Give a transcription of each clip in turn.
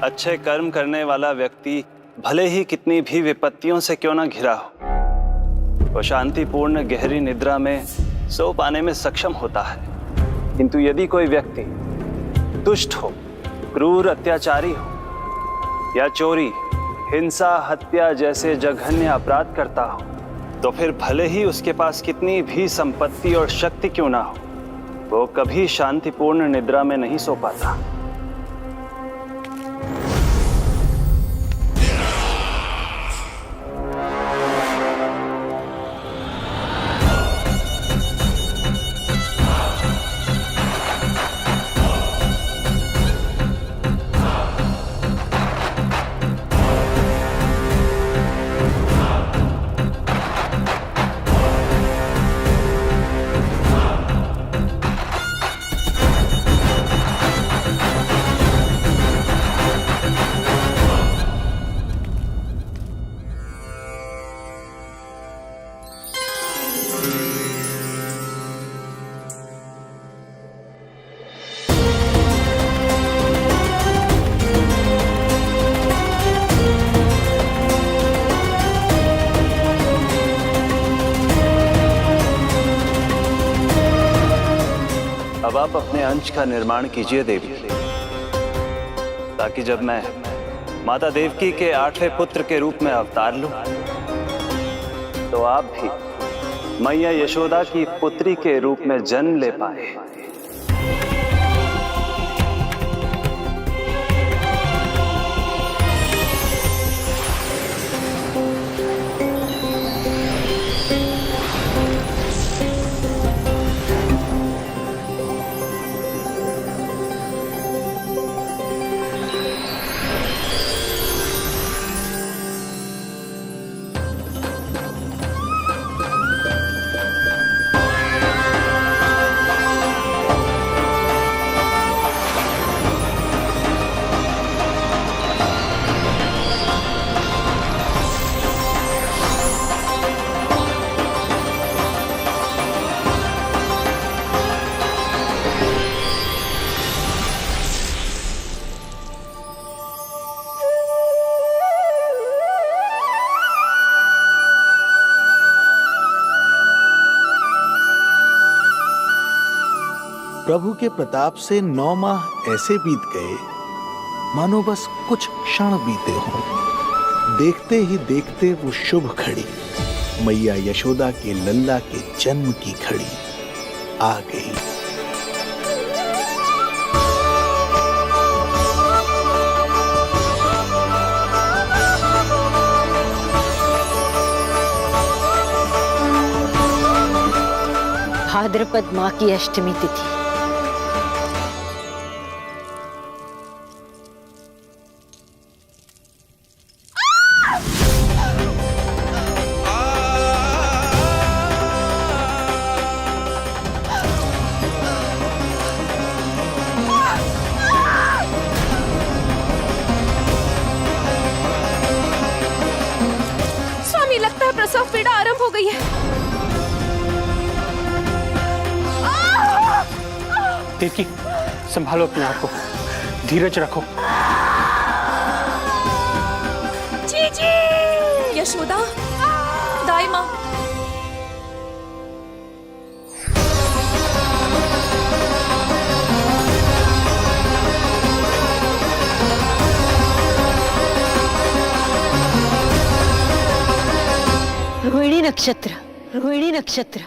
अच्छे कर्म करने वाला व्यक्ति भले ही कितनी भी विपत्तियों से क्यों ना घिरा हो, वो शांतिपूर्ण गहरी निद्रा में सो पाने में सक्षम होता है। किंतु यदि कोई व्यक्ति दुष्ट हो, क्रूर अत्याचारी हो या चोरी, हिंसा, हत्या जैसे जघन्य अपराध करता हो, तो फिर भले ही उसके पास कितनी भी संपत्ति और शक्ति क्यों ना हो, वो कभी शांतिपूर्ण निद्रा में नहीं सो पाता। अब आप अपने अंश का निर्माण कीजिए देवी, ताकि जब मैं माता देवकी के 8वें पुत्र के रूप में अवतार लूं, तो आप भी मैया यशोदा की पुत्री के रूप में जन्म ले पाए। प्रभु के प्रताप से 9 माह ऐसे बीत गए मानो बस कुछ क्षण बीते हों। देखते ही देखते वो शुभ घड़ी, मैया यशोदा के लल्ला के जन्म की घड़ी आ गई। भाद्रपद माह की अष्टमी तिथि। स्वामी, लगता है प्रसव पीड़ा आरंभ हो गई है। देवकी, संभालो अपने आप को, धीरज रखो। जी यशोदा, दाई माँ। रोहिणी नक्षत्र, रोहिणी नक्षत्र।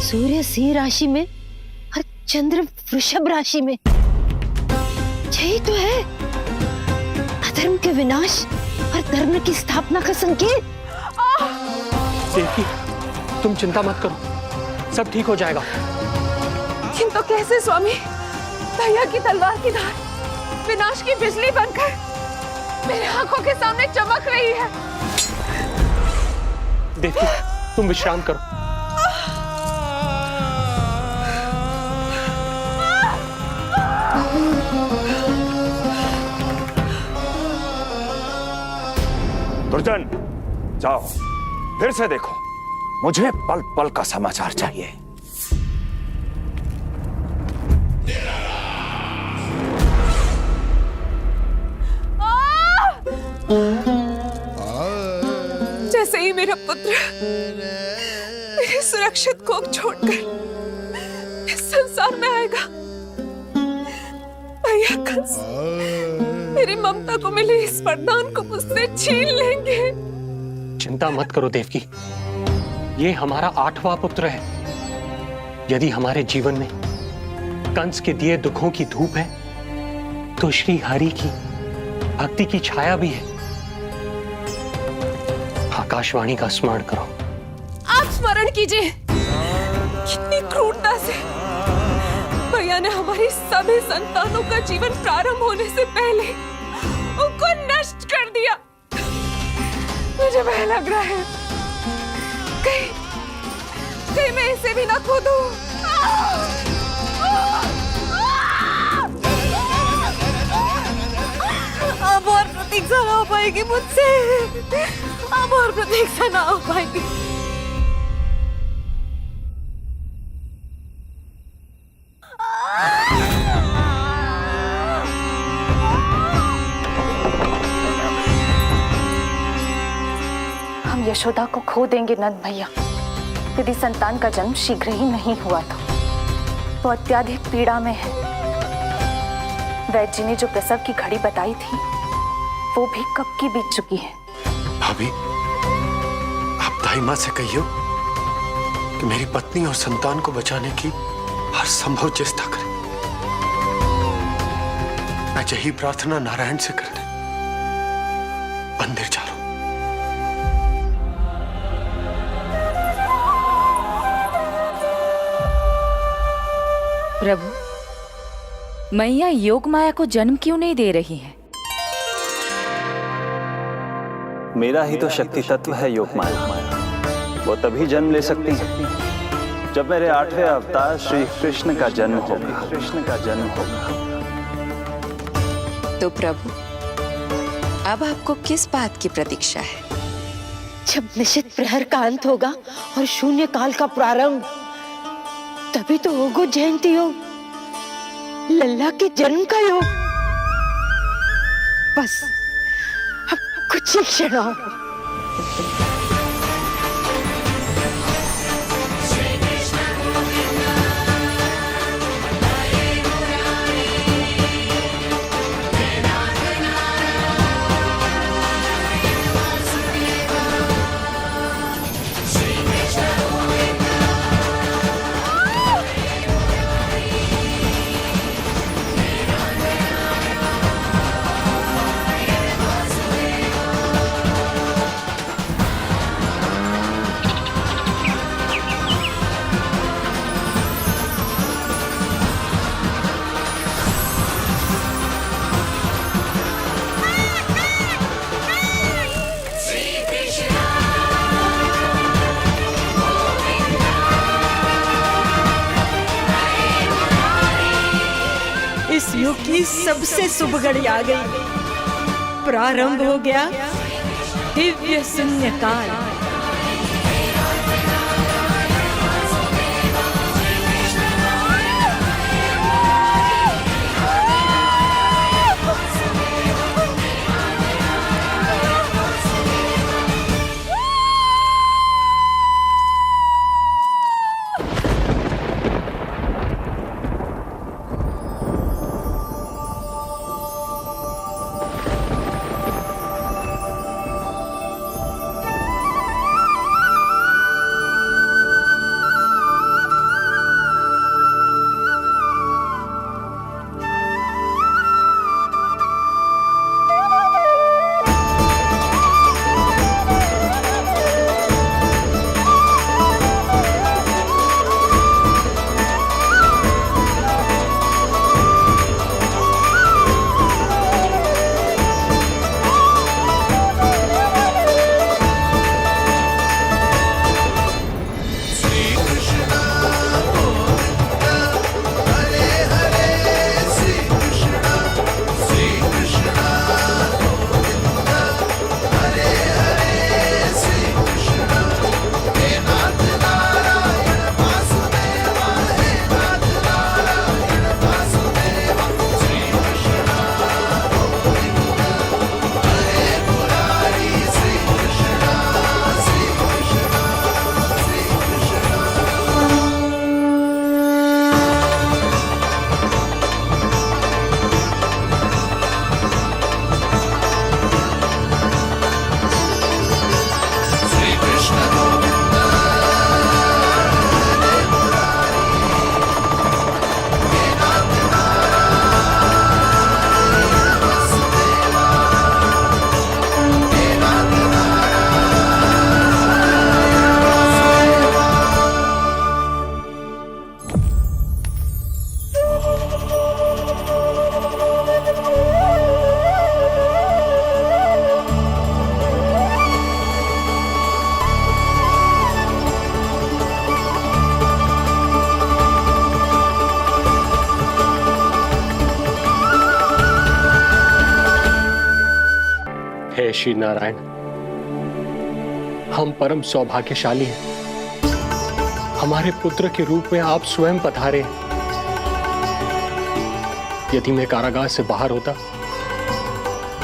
सूर्य सिंह राशि में और चंद्र वृषभ राशि में। यही तो है अधर्म के विनाश और धर्म की स्थापना का संकेत। देवकी, तुम चिंता मत करो, सब ठीक हो जाएगा। किंतु कैसे स्वामी? भैया की तलवार की धार विनाश की बिजली बनकर मेरे आंखों के सामने चमक रही है। देवकी, तुम विश्राम करो। दुर्जन, जाओ फिर से देखो, मुझे पल पल का समाचार चाहिए। जैसे ही मेरा पुत्र मेरे सुरक्षित कोख छोड़कर इस संसार में आएगा, भैया कंस मेरी ममता को मिले इस वरदान को मुझसे छीन लेंगे। चिंता मत करो देवकी, ये हमारा 8वां पुत्र है। यदि हमारे जीवन में कंस के दिए दुखों की धूप है, तो श्री हरि की भक्ति की छाया भी है। आकाशवाणी का स्मरण करो। आप स्मरण कीजिए, कितनी क्रूरता से भैया ने हमारी सभी संतानों का जीवन प्रारंभ होने से पहले उनको नष्ट कर दिया। मुझे भय लग रहा है, कहीं मैं इसे भी ना खो दूं। अब और प्रतीक्षा ना हो पाएगी मुझसे, अब और प्रतीक्षा ना हो पाएगी। हम यशोदा को खो देंगे नंद भैया, यदि संतान का जन्म शीघ्र ही नहीं हुआ तो। वो अत्यधिक पीड़ा में है। वैद्य जी ने जो प्रसव की घड़ी बताई थी, वो भी कब की बीत चुकी है। भाभी, आप दाई माँ से कहियो कि मेरी पत्नी और संतान को बचाने की हर संभव चेष्टा करें। मैं यही प्रार्थना नारायण से करने मंदिर जा रहा हूं। प्रभु, मैया योग माया को जन्म क्यों नहीं दे रही है? मेरा ही तो शक्ति तत्व है योग माया, वो तभी जन्म ले सकती है जब मेरे 8वें अवतार श्री कृष्ण का जन्म होगा। तो प्रभु, अब आपको किस बात की प्रतीक्षा है? जब निश्चित प्रहर का अंत होगा और शून्य काल का प्रारंभ, तभी तो होगा जयंती योग, लल्ला के जन्म का योग। बस अब कुछ ही क्षण और। इस युग की सबसे शुभ घड़ी आ गई। प्रारंभ हो गया दिव्य शून्य काल। हे श्री नारायण, हम परम सौभाग्यशाली हैं। हमारे पुत्र के रूप में आप स्वयं पधारे हैं। यदि मैं कारागार से बाहर होता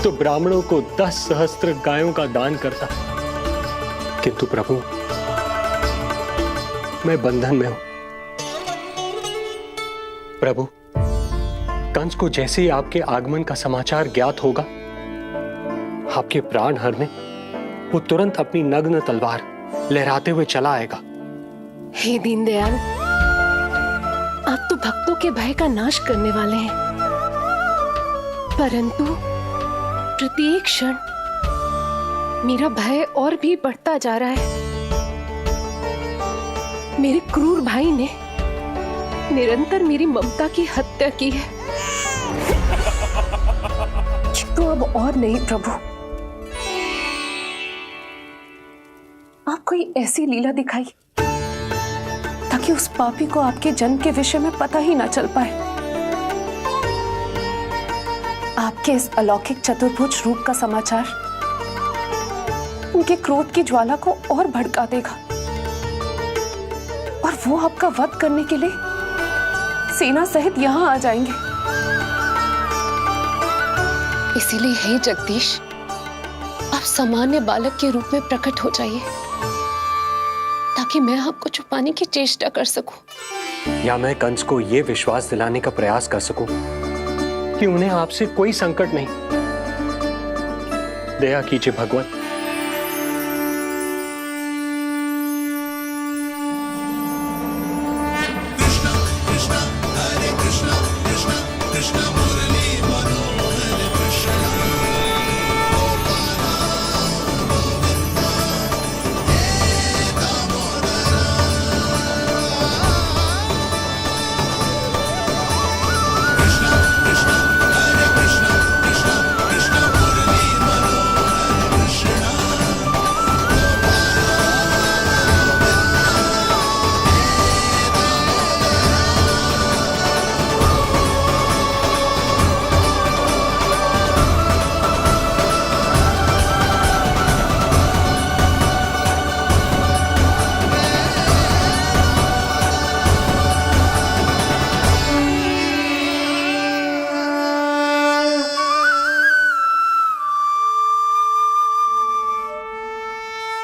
तो ब्राह्मणों को 10 सहस्त्र गायों का दान करता, किंतु प्रभु मैं बंधन में हूं। प्रभु, कंस को जैसे ही आपके आगमन का समाचार ज्ञात होगा, आपके प्राण हरने वो तुरंत अपनी नग्न तलवार लहराते हुए चला आएगा। हे दीनदयाल, आप तो भक्तों के भय का नाश करने वाले हैं, परंतु प्रत्येक क्षण मेरा भय और भी बढ़ता जा रहा है। मेरे क्रूर भाई ने निरंतर मेरी ममता की हत्या की है। तो अब और नहीं प्रभु, आप कोई ऐसी लीला दिखाई ताकि उस पापी को आपके जन्म के विषय में पता ही ना चल पाए। आपके इस अलौकिक चतुर्भुज रूप का समाचार उनके क्रोध की ज्वाला को और भड़का देगा और वो आपका वध करने के लिए सेना सहित यहां आ जाएंगे। इसीलिए हे जगदीश, आप सामान्य बालक के रूप में प्रकट हो जाइए ताकि मैं आपको छुपाने की चेष्टा कर सकूं। या मैं कंस को यह विश्वास दिलाने का प्रयास कर सकूं कि उन्हें आपसे कोई संकट नहीं। दया कीजिए भगवान।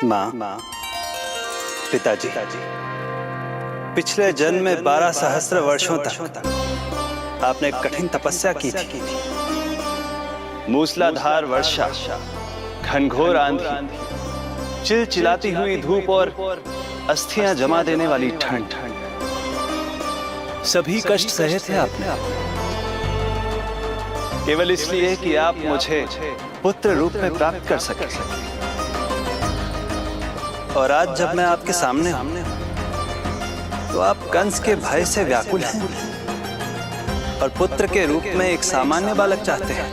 माँ, पिताजी, पिछले जन्म में 12 सहस्त्र वर्षों तक आपने कठिन तपस्या की थी। मूसलाधार वर्षा, घनघोर आंधी, चिलचिलाती हुई धूप और अस्थियां जमा देने वाली ठंड, सभी कष्ट सहे थे आपने, केवल इसलिए कि आप मुझे पुत्र रूप में प्राप्त कर सके। और आज जब मैं आपके सामने हूं तो आप कंस के भय से व्याकुल हैं और पुत्र के रूप में एक सामान्य बालक चाहते हैं।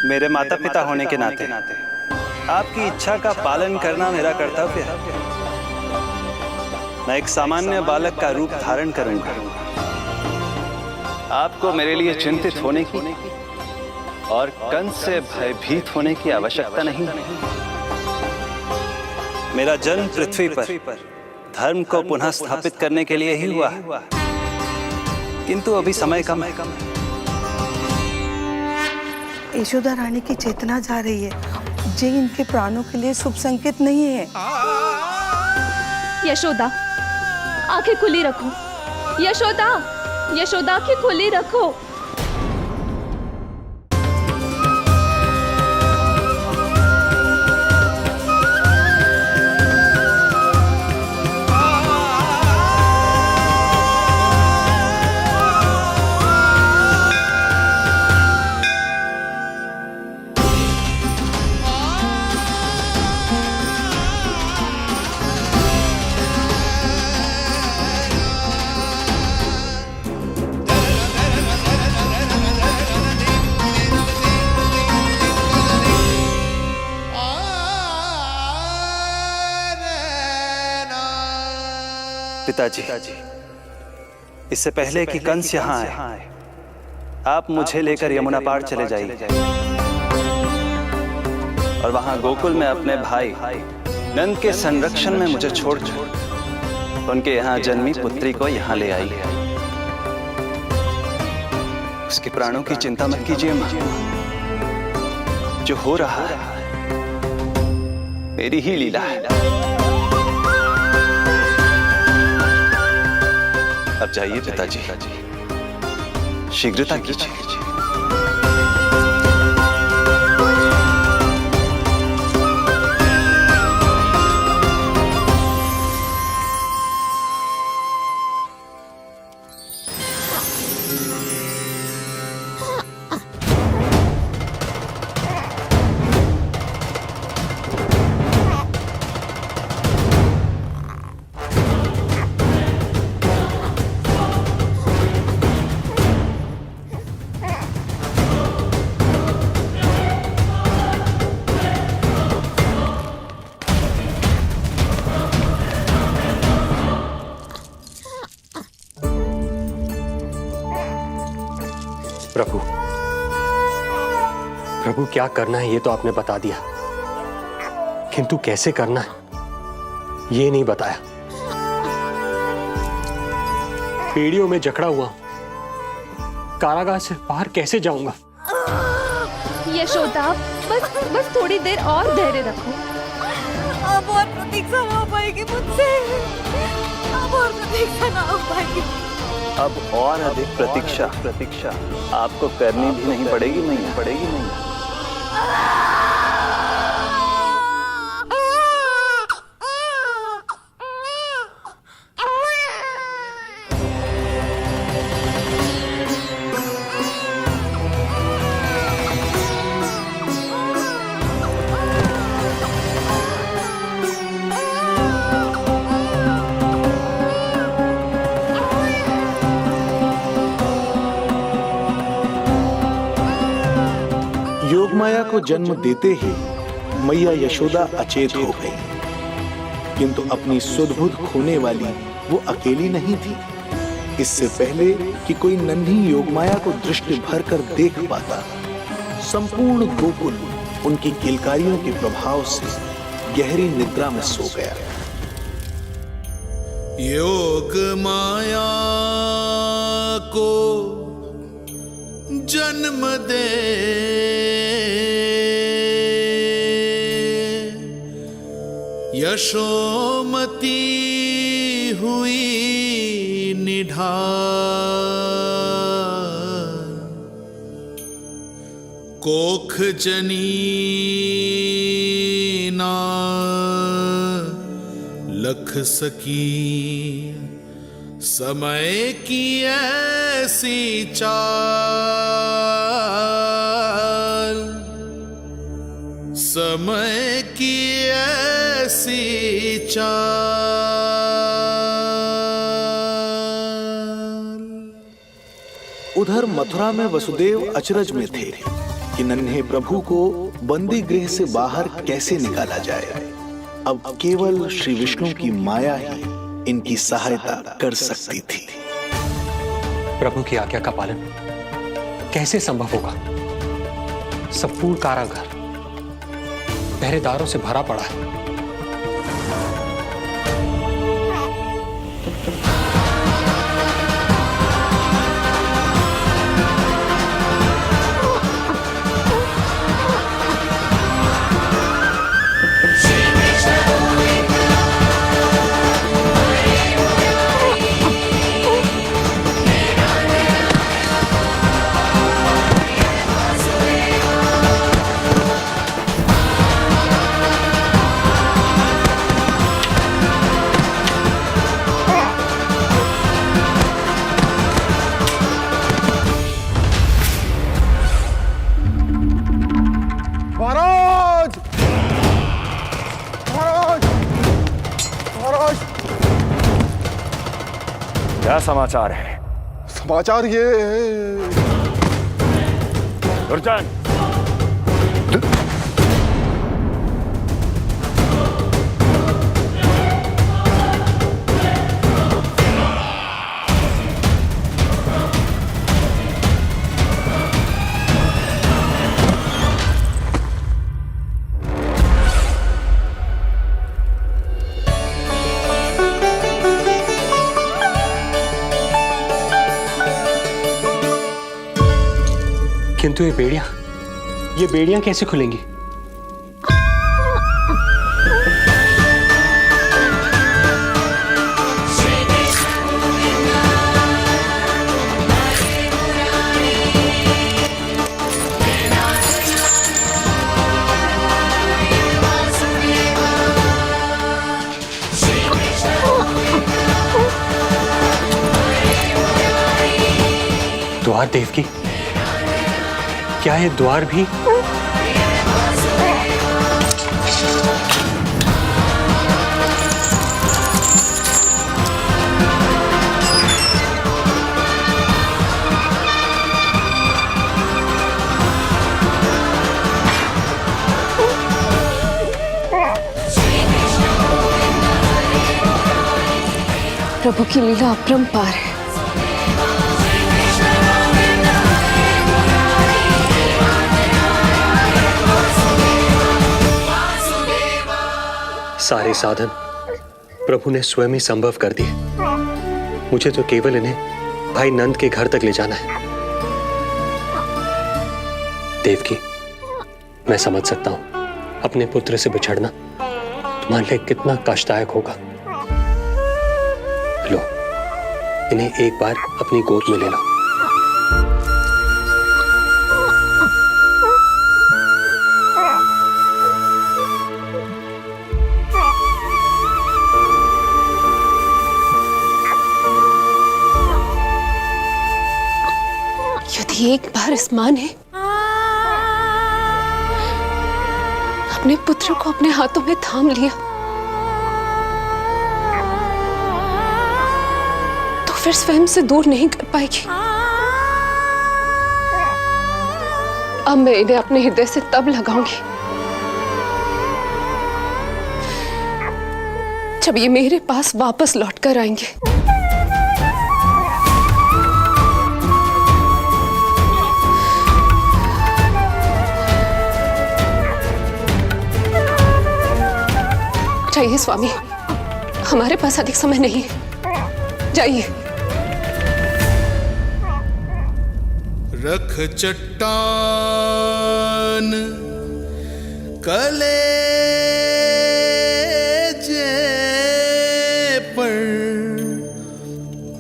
मेरे माता पिता होने के नाते आपकी इच्छा का पालन करना मेरा कर्तव्य है। मैं एक सामान्य बालक का रूप धारण करूंगा। आपको मेरे लिए चिंतित होने की और कंस से भयभीत होने की आवश्यकता नहीं। मेरा जन्म पृथ्वी पर धर्म को पुनः स्थापित करने के लिए ही हुआ है, किंतु अभी समय कम है। यशोदा रानी की चेतना जा रही है, ये इनके प्राणों के लिए शुभ संकेत नहीं है। यशोदा, आंखें खुली रखो। यशोदा, यशोदा आंखें खुली रखो। पिताजी, इससे पहले कि कंस यहाँ आए, आप मुझे लेकर यमुना पार चले जाइए। और वहां गोकुल में अपने भाई नंद के संरक्षण में मुझे छोड़कर उनके यहाँ जन्मी पुत्री को यहाँ ले आई। उसके प्राणों की चिंता मत कीजिए मां, जो हो रहा है मेरी ही लीला है। अब जाइए पिताजी, शीघ्रता कीजिए। प्रभु, प्रभु क्या करना है ये तो आपने बता दिया, किंतु कैसे करना है ये नहीं बताया। पेड़ियों में जकड़ा हुआ कारागार से बाहर कैसे जाऊंगा? यशोदा, बस थोड़ी देर और धैर्य रखो। अब और प्रतीक्षा ना हो पाएगी मुझसे, अब और प्रतीक्षा ना हो पाएगी। अब और अधिक प्रतीक्षा आपको करनी भी नहीं पड़ेगी मैया, पड़ेगी मैया। योगमाया को जन्म देते ही मैया यशोदा अचेत हो गई, किंतु अपनी सुध-बुध खोने वाली वो अकेली नहीं थी। इससे पहले कि कोई नन्ही योगमाया को दृष्टि भर कर देख पाता, संपूर्ण गोकुल उनकी किलकारियों के प्रभाव से गहरी निद्रा में सो गया। योग माया को जन्म दे यशोमती हुई निढाल, कोख जनी ना लख सकी, समय की ऐसी चाल, समय की ऐसी चाल। उधर मथुरा में वसुदेव अचरज में थे कि नन्हे प्रभु को बंदी गृह से बाहर कैसे निकाला जाए। अब केवल श्री विष्णु की माया ही इनकी सहायता कर सकती थी। प्रभु की आज्ञा का पालन कैसे संभव होगा? संपूर्ण कारागार पहरेदारों से भरा पड़ा है। क्या समाचार है? समाचार ये दुर्जन, किंतु ये बेड़ियां कैसे खुलेंगी? द्वार देवकी, क्या ये द्वार भी? प्रभु की लीला अपरंपार है। सारे साधन प्रभु ने स्वयं ही संभव कर दिए। मुझे तो केवल इन्हें भाई नंद के घर तक ले जाना है। देवकी, मैं समझ सकता हूं अपने पुत्र से बिछड़ना तुम्हारे लिए कितना कष्टदायक होगा। लो, इन्हें एक बार अपनी गोद में ले लो। यदि एक बार इस मां ने अपने पुत्र को अपने हाथों में थाम लिया तो फिर स्वयं से दूर नहीं कर पाएगी। अब मैं इन्हें अपने हृदय से तब लगाऊंगी जब ये मेरे पास वापस लौटकर आएंगे। जाइए स्वामी, हमारे पास अधिक समय नहीं है, जाइए। रख चट्टान कलेजे पर,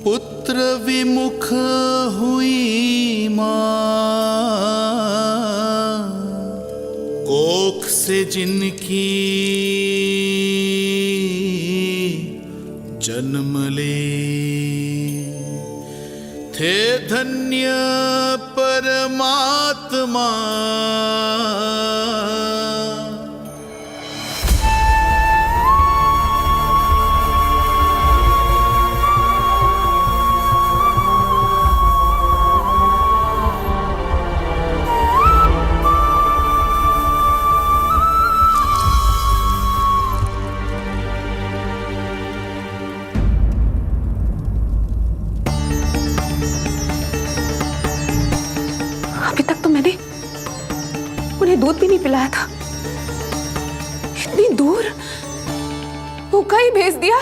पुत्र विमुख हुई मां, कोख से जिनकी जन्म ले, थे धन्य परमात्मा। अभी तक तो मैंने उन्हें दूध भी नहीं पिलाया था। इतनी दूर भूखा ही भेज दिया।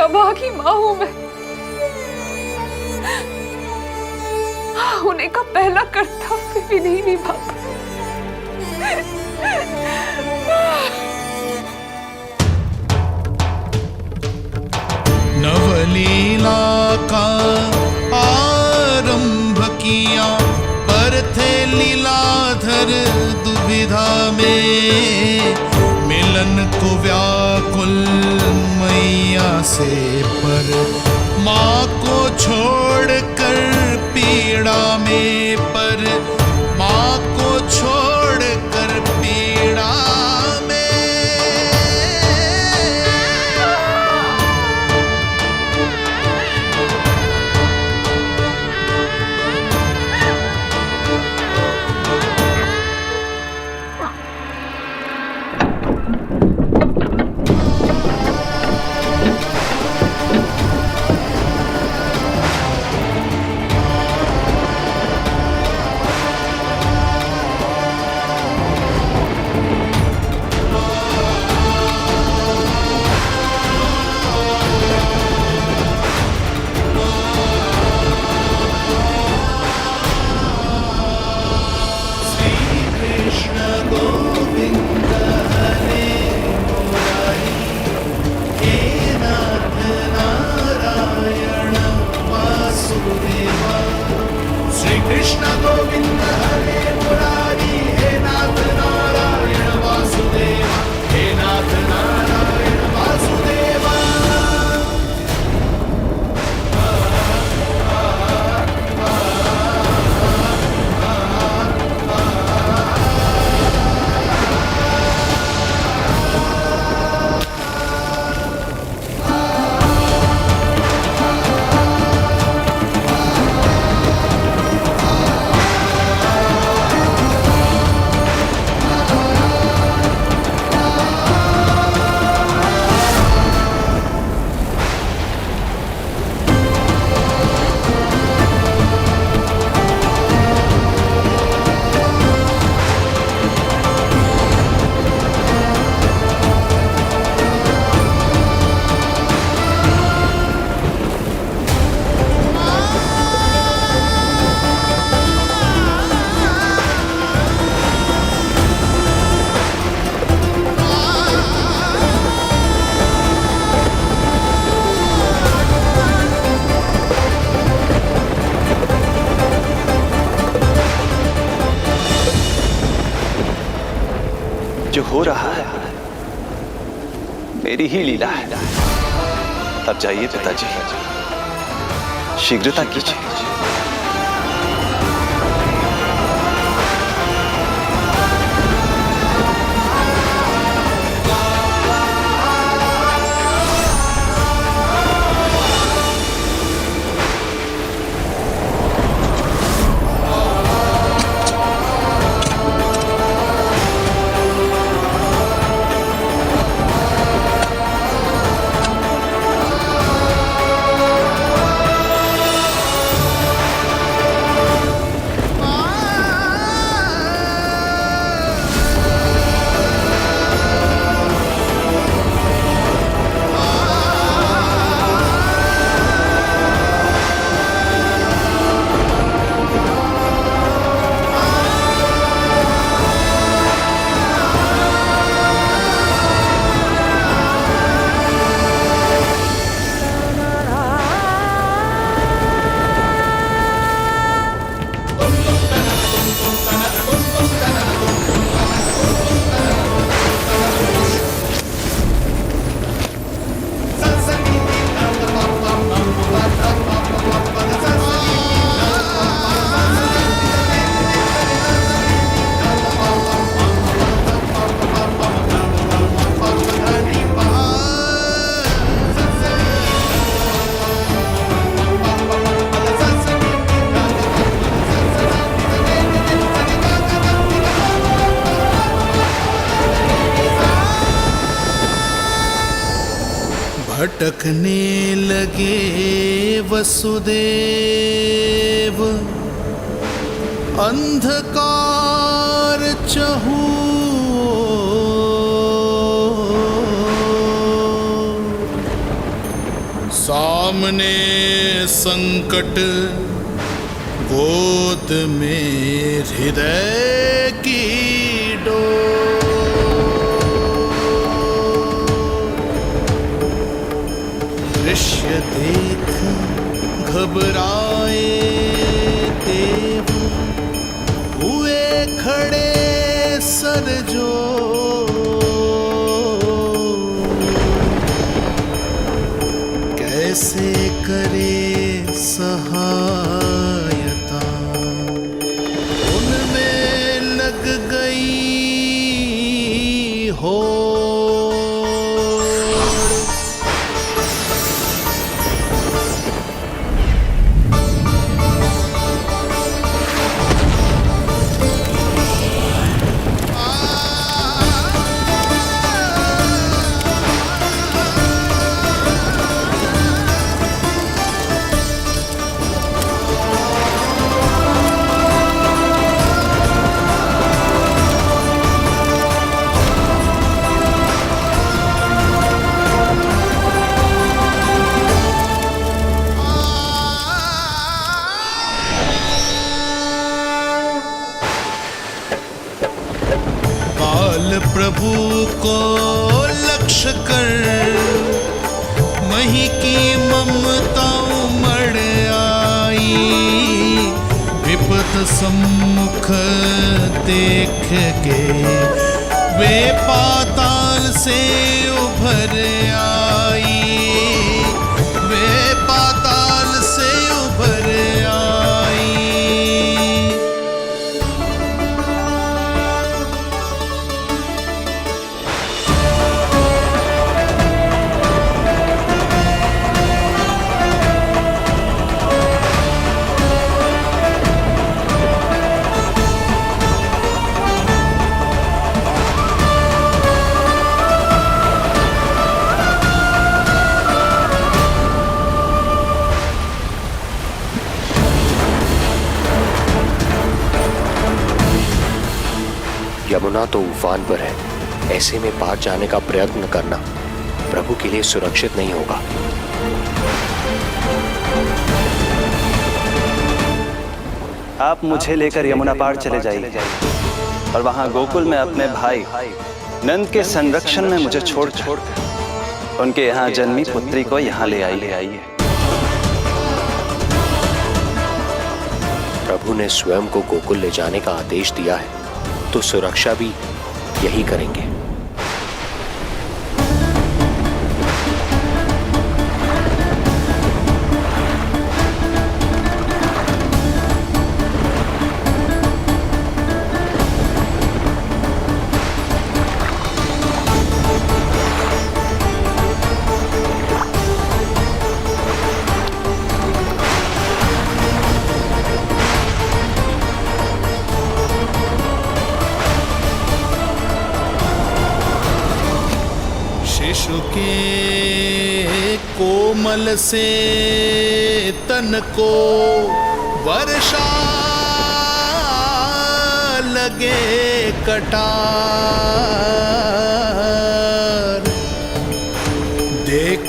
अभागी मां हूं मैं। होने का पहला कर्तव्य भी नहीं निभा। नवलीला का आरंभ किया, पर थे लीलाधर दुविधा में, मिलन को व्याकुल मैया से पर, माँ को छोड़कर पीड़ा में, पर माँ को छोड़ कर पीड़ा में। जो हो रहा है मेरी ही लीला है। अब जाइए पिताजी, शीघ्रता कीजिए। भटकने लगे वसुदेव, अंधकार चहूओर। सामने संकट, गोद में हृदय की डोर। दृश्य देख घबराए देव, हुए खड़े सर जो। कैसे करे सहायता प्रभु को लक्ष्य कर मही की ममता उमड़ आई। विपत सम्मुख देख के वे पाताल से उभर आई। वे पाताल से उभर आई। यमुना तो उफान पर है, ऐसे में पार जाने का प्रयत्न करना प्रभु के लिए सुरक्षित नहीं होगा। आप मुझे लेकर यमुना पार चले जाइए और वहां गोकुल में अपने भाई नंद के संरक्षण में मुझे छोड़ उनके यहाँ जन्मी पुत्री को यहाँ ले आइए। प्रभु ने स्वयं को गोकुल ले जाने का आदेश दिया है, तो सुरक्षा भी यही करेंगे। शिशु के कोमल से तन को वर्षा लगे कटार। देख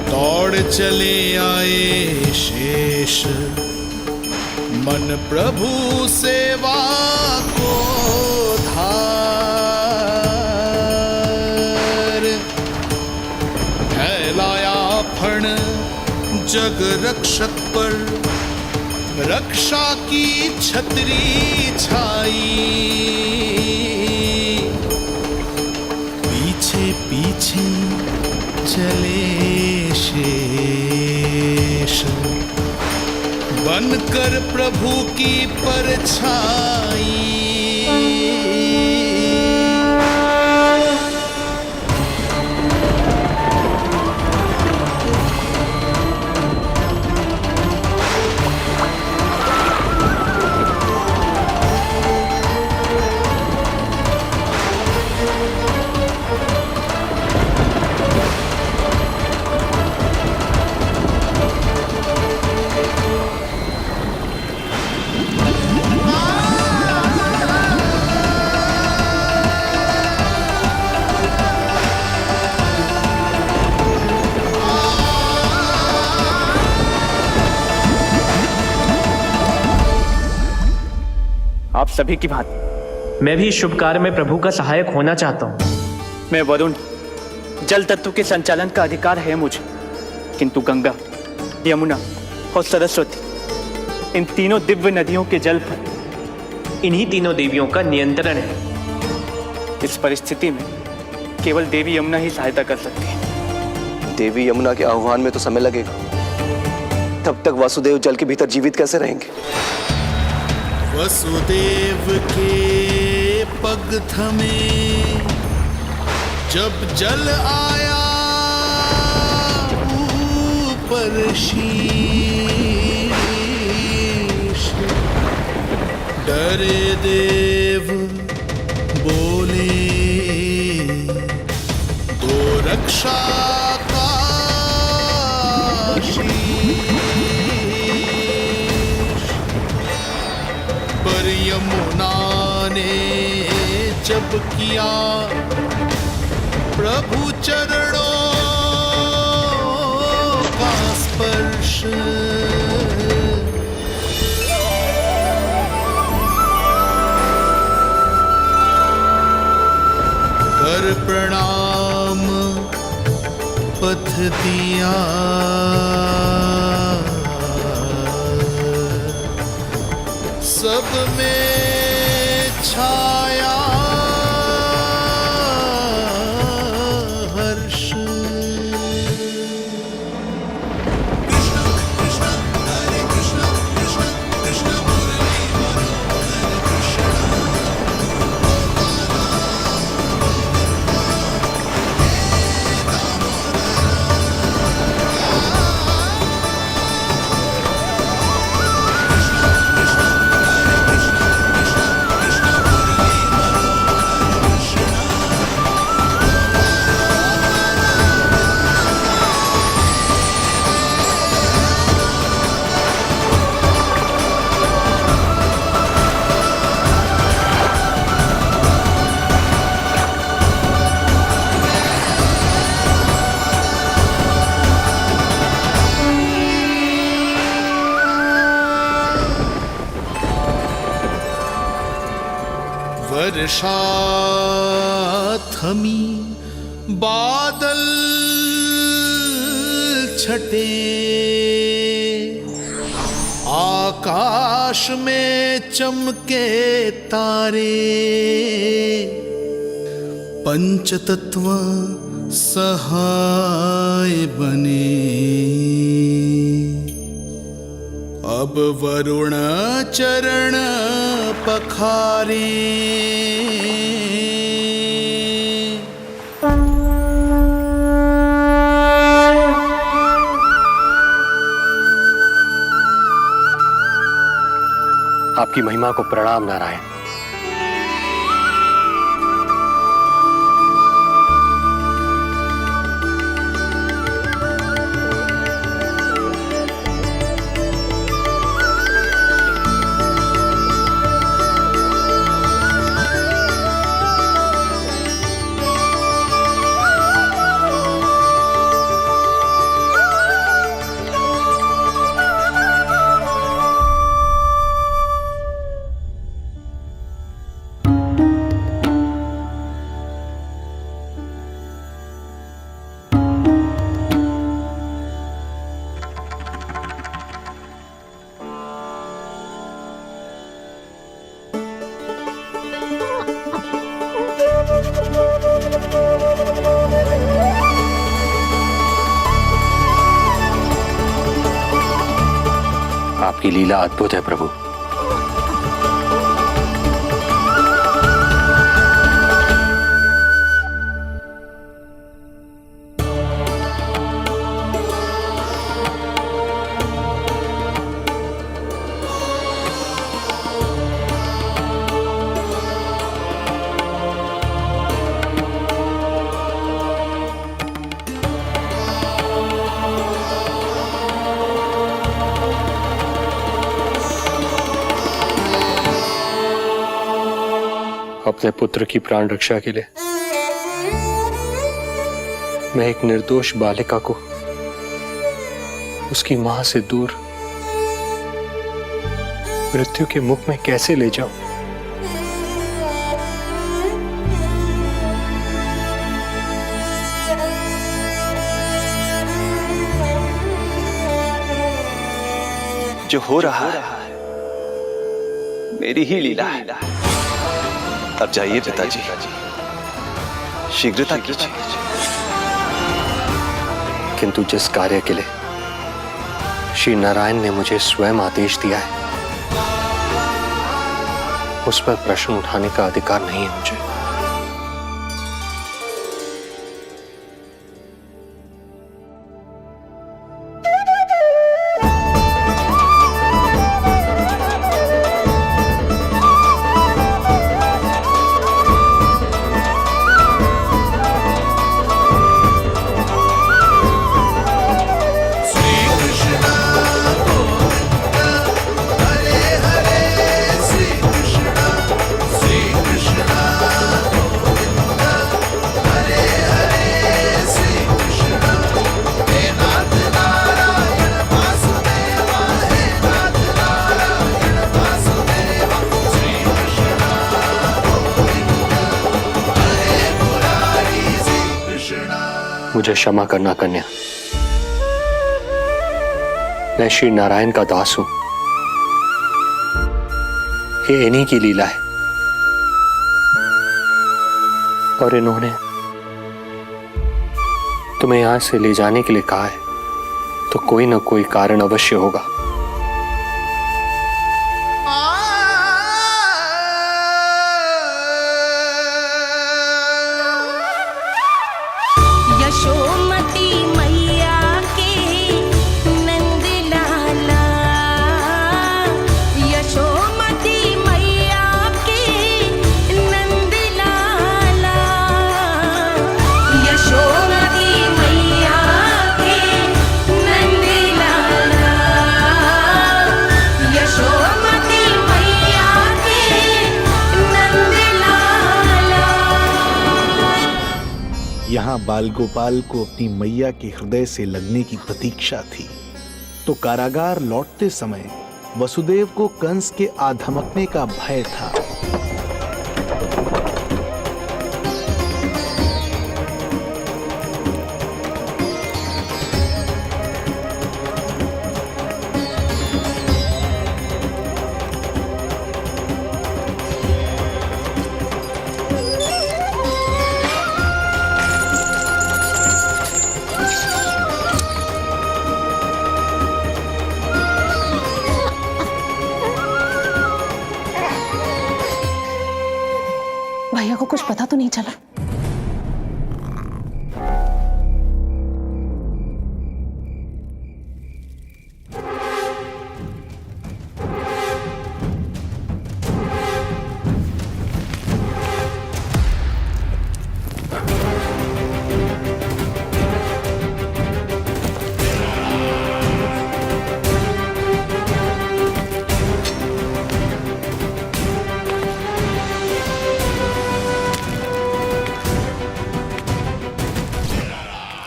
दौड़ चले आए शेष मन प्रभु सेवा को धार। जग रक्षक पर रक्षा की छतरी छाई। पीछे पीछे चले शेष बनकर प्रभु की परछाई। आप सभी की भांति मैं भी इस शुभ कार्य में प्रभु का सहायक होना चाहता हूँ। मैं वरुण, जल तत्व के संचालन का अधिकार है मुझे, किंतु गंगा, यमुना और सरस्वती इन तीनों दिव्य नदियों के जल पर इन्हीं तीनों देवियों का नियंत्रण है। इस परिस्थिति में केवल देवी यमुना ही सहायता कर सकती है। देवी यमुना के आह्वान में तो समय लगेगा, तब तक वासुदेव जल के भीतर जीवित कैसे रहेंगे? वसुदेव के पग थमे जब जल आया ऊपर शीश। डरे देव बोले दो रक्षा का पर यमुना ने जब किया प्रभु चरणों का स्पर्श। दिया, सब में छाया हर्ष। वर्षा थमी, बादल छटे, आकाश में चमके तारे, पंचतत्व सहाय बने। अब वरुण चरण पखारे, आपकी महिमा को प्रणाम नारायण। आपकी लीला अद्भुत है प्रभु। अपने पुत्र की प्राण रक्षा के लिए मैं एक निर्दोष बालिका को उसकी मां से दूर मृत्यु के मुख में कैसे ले जाऊं? जो हो रहा है मेरी ही लीला है। अब जाइए पिताजी, शीघ्रता कीजिए। किंतु जिस कार्य के लिए श्री नारायण ने मुझे स्वयं आदेश दिया है, उस पर प्रश्न उठाने का अधिकार नहीं है मुझे। मुझे क्षमा करना कन्या। मैं श्री नारायण का दास हूं। ये इन्हीं की लीला है और इन्होंने तुम्हें यहां से ले जाने के लिए कहा है, तो कोई ना कोई कारण अवश्य होगा। यशोमती मैया के नंद लाला, यशोमती मैया के नंद लाला, यशोमती मैया के नंद लाला, यशोमती मैया के नंद लाला। यहाँ बाल गोपाल को अपनी मैया के हृदय से लगने की प्रतीक्षा थी, तो कारागार लौटते समय वसुदेव को कंस के आधमकने का भय था। भैया को कुछ पता तो नहीं चला?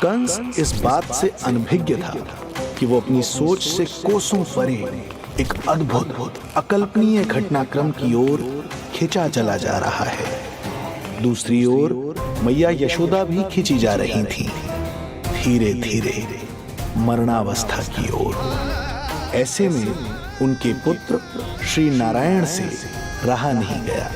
कंस इस बात से अनभिज्ञ था कि वो अपनी सोच से कोसों परे एक अद्भुत अकल्पनीय घटनाक्रम की ओर खिंचा चला जा रहा है। दूसरी ओर मैया यशोदा भी खिंची जा रही थी, धीरे धीरे मरणावस्था की ओर। ऐसे में उनके पुत्र श्री नारायण से रहा नहीं गया।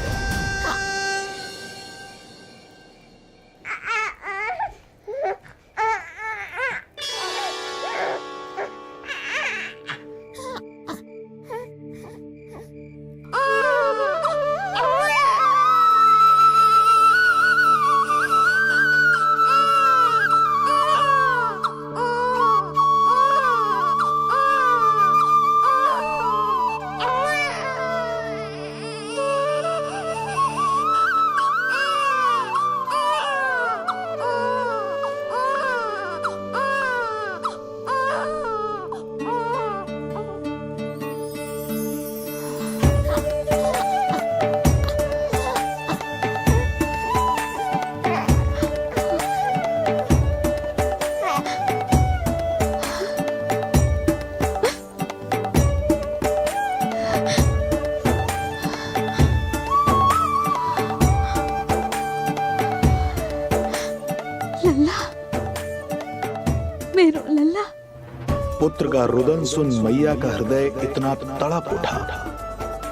पुत्र का रुदन सुन मैया का हृदय इतना तड़प उठा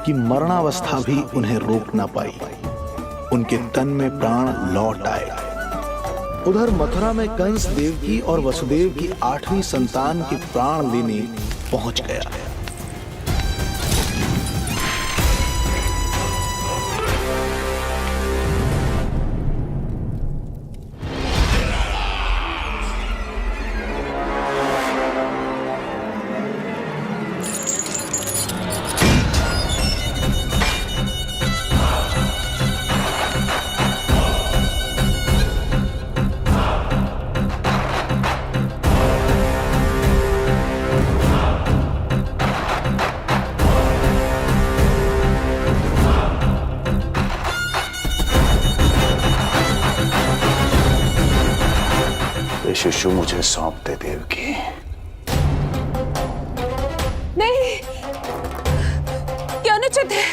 कि मरणावस्था भी उन्हें रोक ना पाई। उनके तन में प्राण लौट आए। उधर मथुरा में कंस देवकी और वसुदेव की 8वीं संतान के प्राण लेने पहुंच गया। शिशु मुझे सौंप दे देवकी। नहीं, क्या अनुचित है?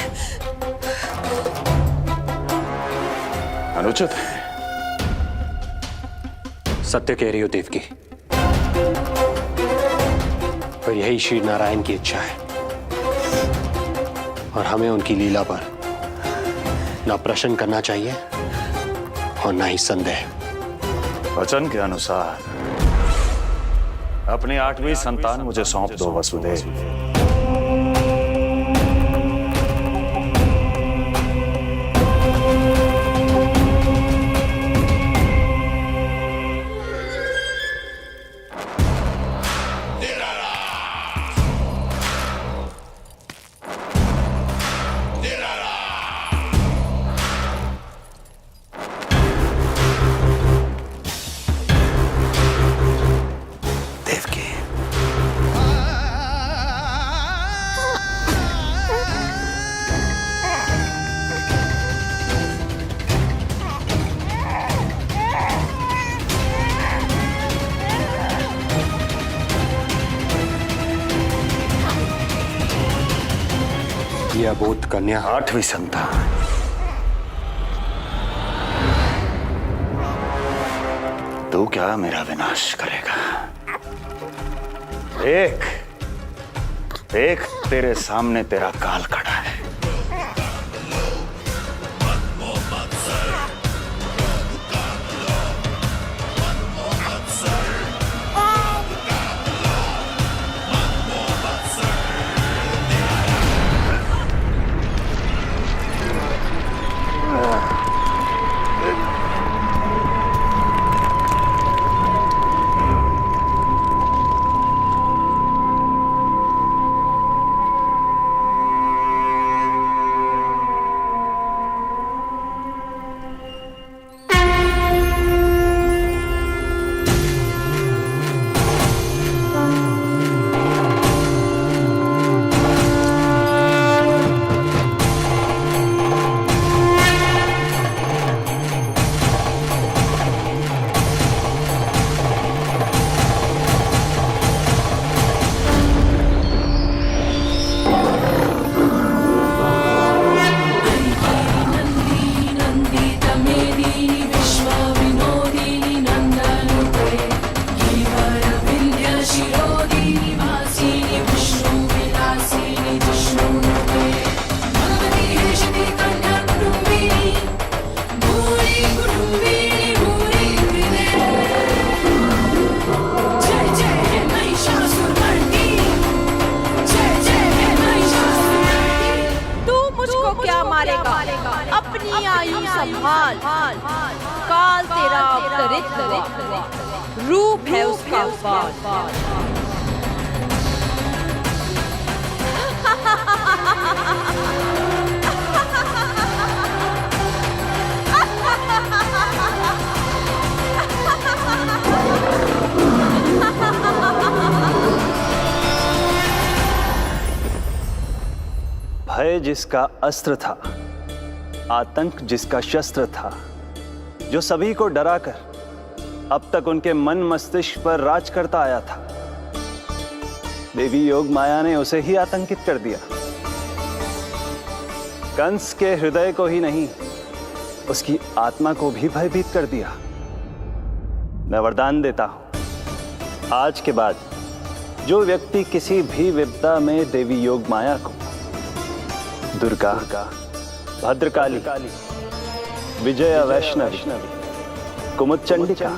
अनुचित है? सत्य कह रही हो देवकी। यही श्री नारायण की इच्छा है और हमें उनकी लीला पर ना प्रश्न करना चाहिए और ना ही संदेह। वचन के अनुसार अपनी 8वीं संतान मुझे सौंप दो वसुदेव। ये अबोध कन्या 8वीं संतान तू क्या मेरा विनाश करेगा? एक तेरे सामने तेरा काल खड़ा है। अपनी आयु संभाल, काल तेरा अवतरित हुआ, रूप है उसका बाल। भय जिसका अस्त्र था, आतंक जिसका शस्त्र था, जो सभी को डराकर अब तक उनके मन मस्तिष्क पर राज करता आया था, देवी योग माया ने उसे ही आतंकित कर दिया। कंस के हृदय को ही नहीं, उसकी आत्मा को भी भयभीत कर दिया। मैं वरदान देता हूं, आज के बाद जो व्यक्ति किसी भी विपदा में देवी योग माया को, दुर्गा, भद्रकाली, विजया वैष्णवी, कुमुदचंडिका,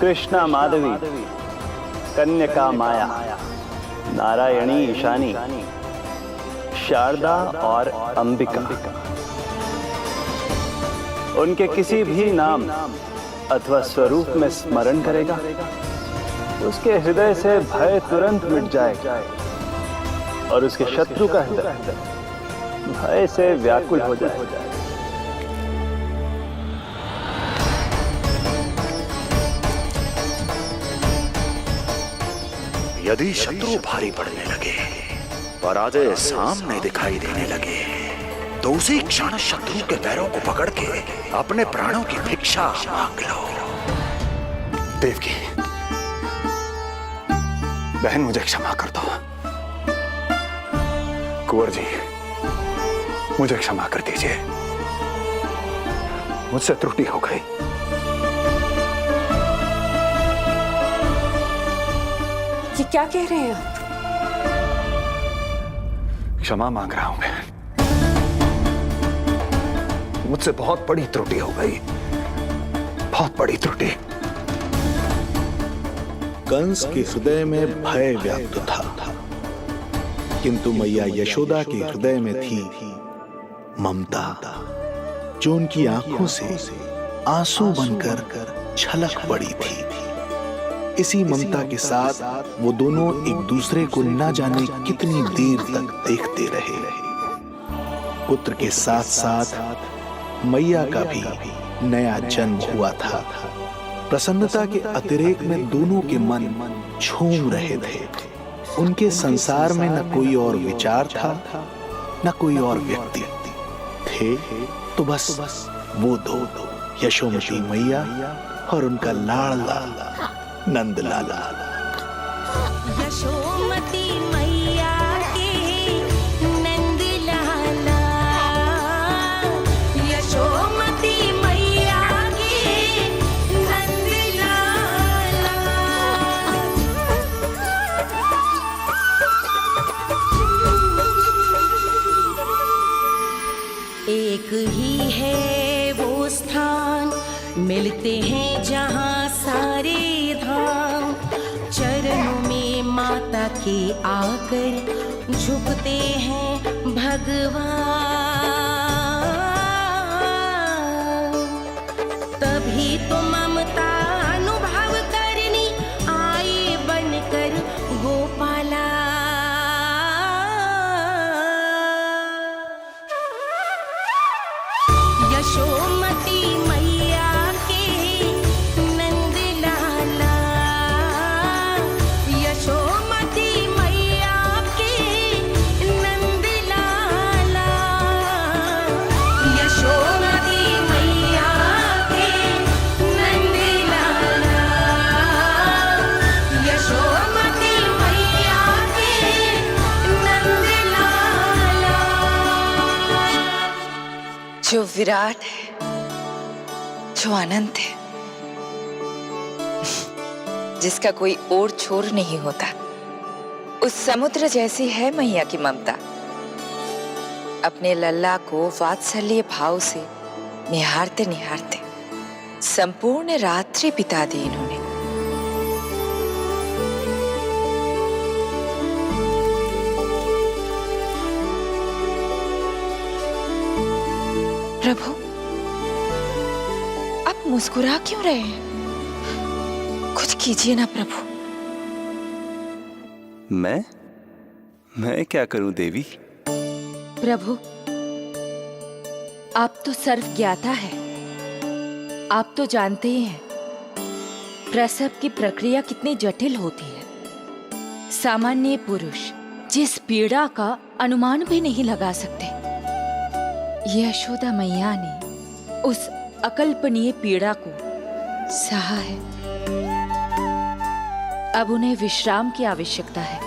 कृष्णा माधवी, कन्यका माया, नारायणी ईशानी, शारदा और अंबिका, उनके किसी भी नाम अथवा स्वरूप में स्मरण करेगा, उसके हृदय से भय तुरंत मिट जाएगा और उसके शत्रु का हृदय भय से व्याकुल हो जाएगा। यदि शत्रु भारी पड़ने लगे, पराजय सामने दिखाई देने लगे, तो उसी क्षण शत्रु के पैरों को पकड़ के अपने प्राणों की भिक्षा मांग लो। देवकी, बहन मुझे क्षमा कर दो। कुंवर जी, मुझे क्षमा कर दीजिए, मुझसे त्रुटि हो गई। ये क्या कह रहे हैं आप? क्षमा मांग रहा हूं मैं। मुझसे बहुत बड़ी त्रुटि हो गई, बहुत बड़ी त्रुटि। कंस के हृदय में भय व्याप्त था, किंतु मैया यशोदा के हृदय में थी ममता, जो उनकी आंखों से आंसू बनकर छलक पड़ी थी। इसी ममता के साथ वो दोनों एक दूसरे को न जाने कितनी देर तक देखते रहे। पुत्र के साथ साथ मैया का भी नया जन्म हुआ था। प्रसन्नता के अतिरेक में दोनों के मन झूम रहे थे। उनके संसार में न कोई और विचार था, न कोई और व्यक्ति थे, तो बस वो दो, यशोमती मैया और उनका लाडला नंद लाला। यशोमती मैया के नंद लाला, यशोमती मैया के नंद लाला। एक ही है वो स्थान, मिलते हैं जहाँ सारे धाम। चरणों में माता के आकर झुकते हैं भगवान। तभी तो ममता अनुभव करनी आए बनकर गोपाला। यशोमती मैया के नंद लाला, यशोमती मैया के नंद लाला, यशोमती मैया के नंद लाला, यशोमती मैया के नंद लाला। जो विराट है, जो अनंत है, जिसका कोई और छोर नहीं होता, उस समुद्र जैसी है मैया की ममता। अपने लल्ला को वात्सल्य भाव से निहारते निहारते संपूर्ण रात्रि बिता दी इन्होंने। प्रभु, आप मुस्कुरा क्यों रहे हैं? कुछ कीजिए ना प्रभु। मैं क्या करूं देवी? प्रभु, आप तो सर्व ज्ञाता है। आप तो जानते ही हैं प्रसव की प्रक्रिया कितनी जटिल होती है। सामान्य पुरुष जिस पीड़ा का अनुमान भी नहीं लगा सकते, यशोदा मैया ने उस अकल्पनीय पीड़ा को सहा है। अब उन्हें विश्राम की आवश्यकता है।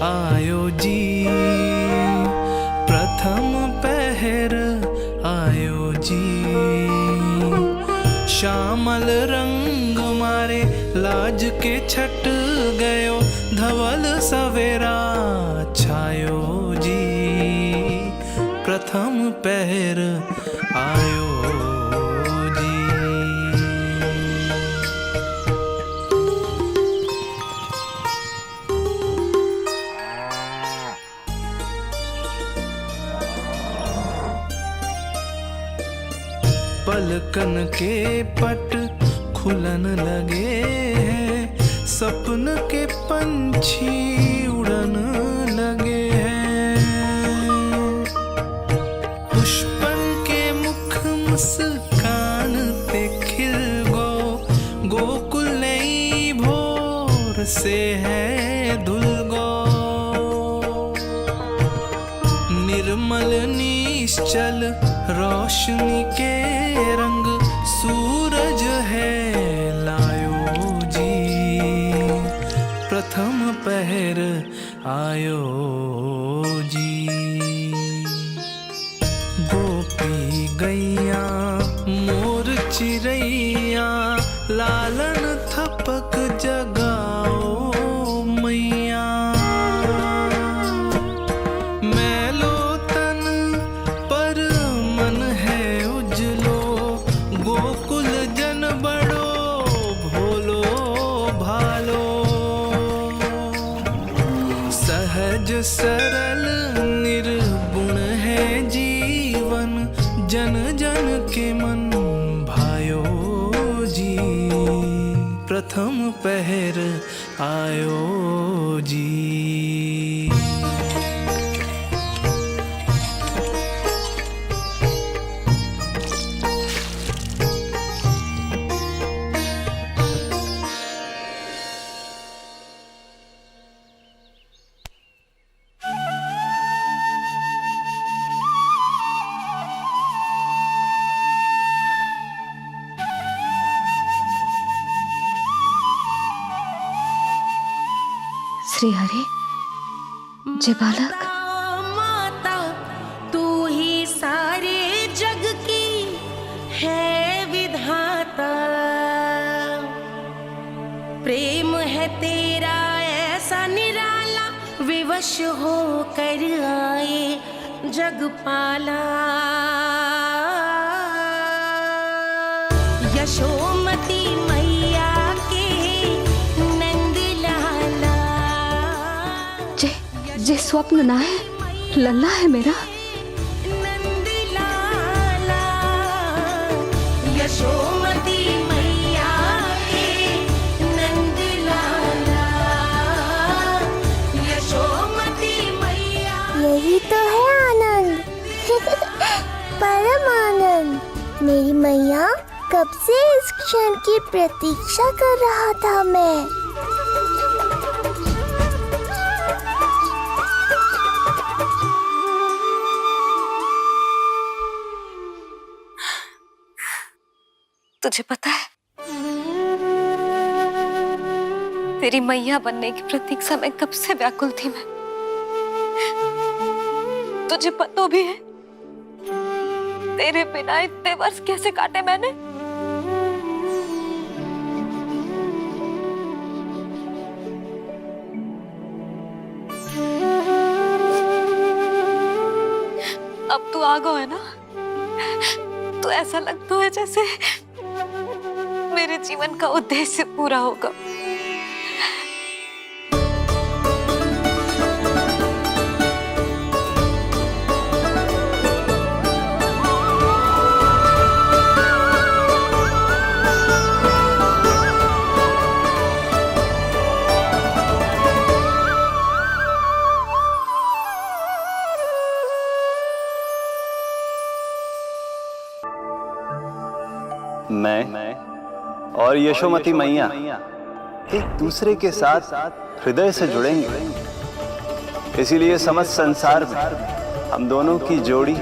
आयो जी, प्रथम पहर आयो जी। श्यामल रंग मारे लाज के छट गयो, धवल सवेरा छायो जी। प्रथम पहर आयो जी। पलकन के पट खुलन लगे हैं, सपन के पंछी उड़न लगे हैं। पुष्पन के मुख मुस्कान ते खिल गो, गोकुल नई भोर से है धुल गो। निर्मल निश्चल रोशनी के रंग सूरज है लायो जी। प्रथम पहर आयो जी। गोपी गैया मोर चिड़ैया, लालन थपक जगाओ मैया। मैलो तन पर मन है उजलो, गोकुल जन बड़ो भोलो भालो। सहज सरल निर्गुण है जीवन, जन जन के मन भायो जी। प्रथम पहर आयो जी। श्री हरि, जय बालक। माता तू ही सारे जग की है विधाता, प्रेम है तेरा ऐसा निराला, विवश हो कर आए जगपाला। यशोमती मैया के नंद लाला, जे स्वप्न ना है, लल्ला है मेरा। नंद लाला, यशोमती मैया के नंद लाला, यशोमती मैया। यही तो है आनंद, परम आनंद। मेरी मैया, कब से इस क्षण की प्रतीक्षा कर रहा था मैं। तुझे पता है, तेरी मैया बनने की प्रतीक्षा में कब से व्याकुल थी मैं। तुझे पता भी है तेरे बिना इतने वर्ष कैसे काटे मैंने। अब तू आ गो है ना, तो ऐसा लगता है जैसे मेरे जीवन का उद्देश्य पूरा होगा। मैं और यशोमती मैया एक दूसरे के साथ हृदय से जुड़ेंगे। इसीलिए समस्त संसार में हम दोनों की जोड़ी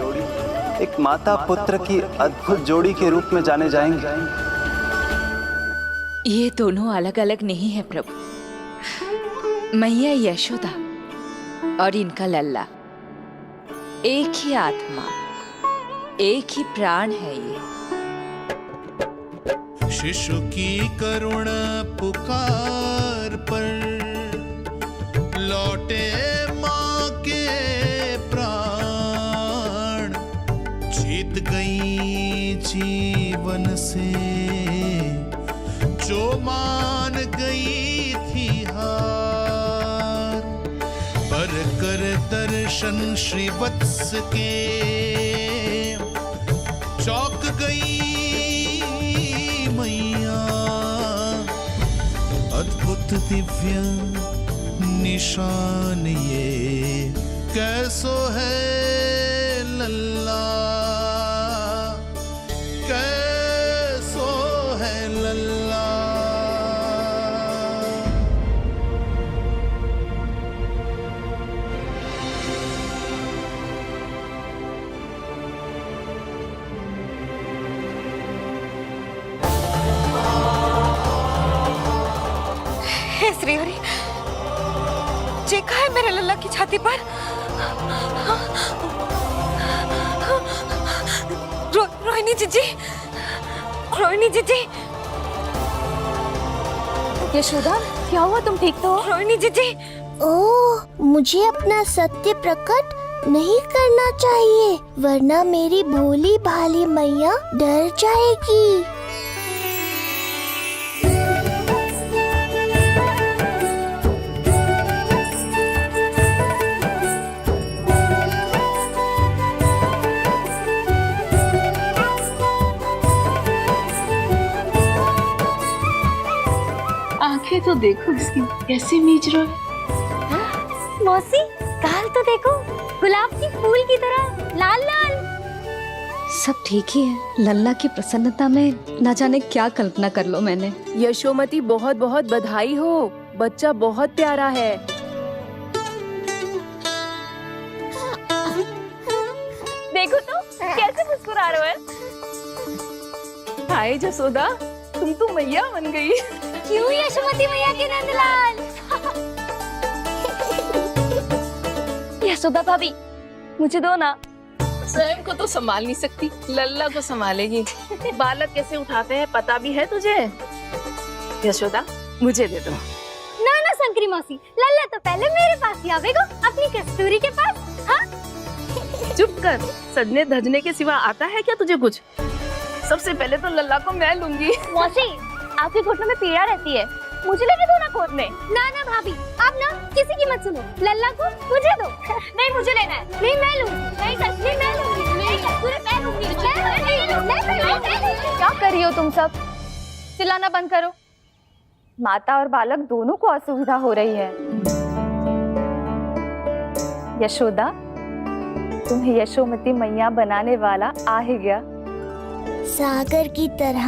एक माता पुत्र की अद्भुत जोड़ी के रूप में जाने जाएंगे। ये दोनों अलग अलग नहीं है प्रभु। मैया यशोदा और इनका लल्ला। एक ही आत्मा, एक ही प्राण है ये। शिशु की करुण पुकार पर लौटे माँ के प्राण, जीत गई जीवन से जो मान गई थी हार। पर कर दर्शन श्री वत्स के चौक गई मैया, अद्भुत दिव्य निशान ये कैसो है लल्ला, कैसो है लल्ला। हे श्रीहरि, चेखा है मेरे लल्ला की छाती पर। रोहिणी जीजी, रोहिणी जीजी। यशोदा, क्या हुआ? तुम ठीक तो हो? रोहिणी जीजी। ओह, मुझे अपना सत्य प्रकट नहीं करना चाहिए, वरना मेरी भोली भाली मैया डर जाएगी। आंखें तो देखो इसकी कैसे मीच रहा है। मौसी, गाल तो देखो, गुलाब की फूल की तरह लाल लाल। सब ठीक ही है। लल्ला की प्रसन्नता में ना जाने क्या कल्पना कर लो मैंने। यशोमती, बहुत बहुत बधाई हो, बच्चा बहुत प्यारा है। देखो तो कैसे मुस्कुरा रहे हो। हाय जसोदा, तुम तो मैया बन गई। क्यों यशोमती मैया के नंदलाल? यशोदा भाभी, मुझे दो ना। स्वयं को तो संभाल नहीं सकती, लल्ला को संभालेगी। बालक कैसे उठाते हैं पता भी है तुझे? यशोदा, मुझे दे दो। ना ना शंकरी मौसी, लल्ला तो पहले मेरे पास ही आवेगा, अपनी कस्तूरी के पास। हाँ? चुप कर, सजने धजने के सिवा आता है क्या तुझे कुछ? सबसे पहले तो लल्ला को मैं लूंगी। मौसी, आपके घुटनों में पीड़ा रहती है, मुझे लेके दो ना खोदने। ना ना भाभी, आप ना किसी की मत सुनो, लल्ला को मुझे दो। नहीं, मुझे लेना है। नहीं, मैं लूंगी। नहीं सच में मैं लूंगी। नहीं कस्तूरी मैं लूंगी। क्या कर रही हो तुम सब? चिल्लाना बंद करो। माता और बालक दोनों को असुविधा हो रही है। यशोदा, तुम्हें यशोमती मैया बनाने वाला आ ही गया। सागर की तरह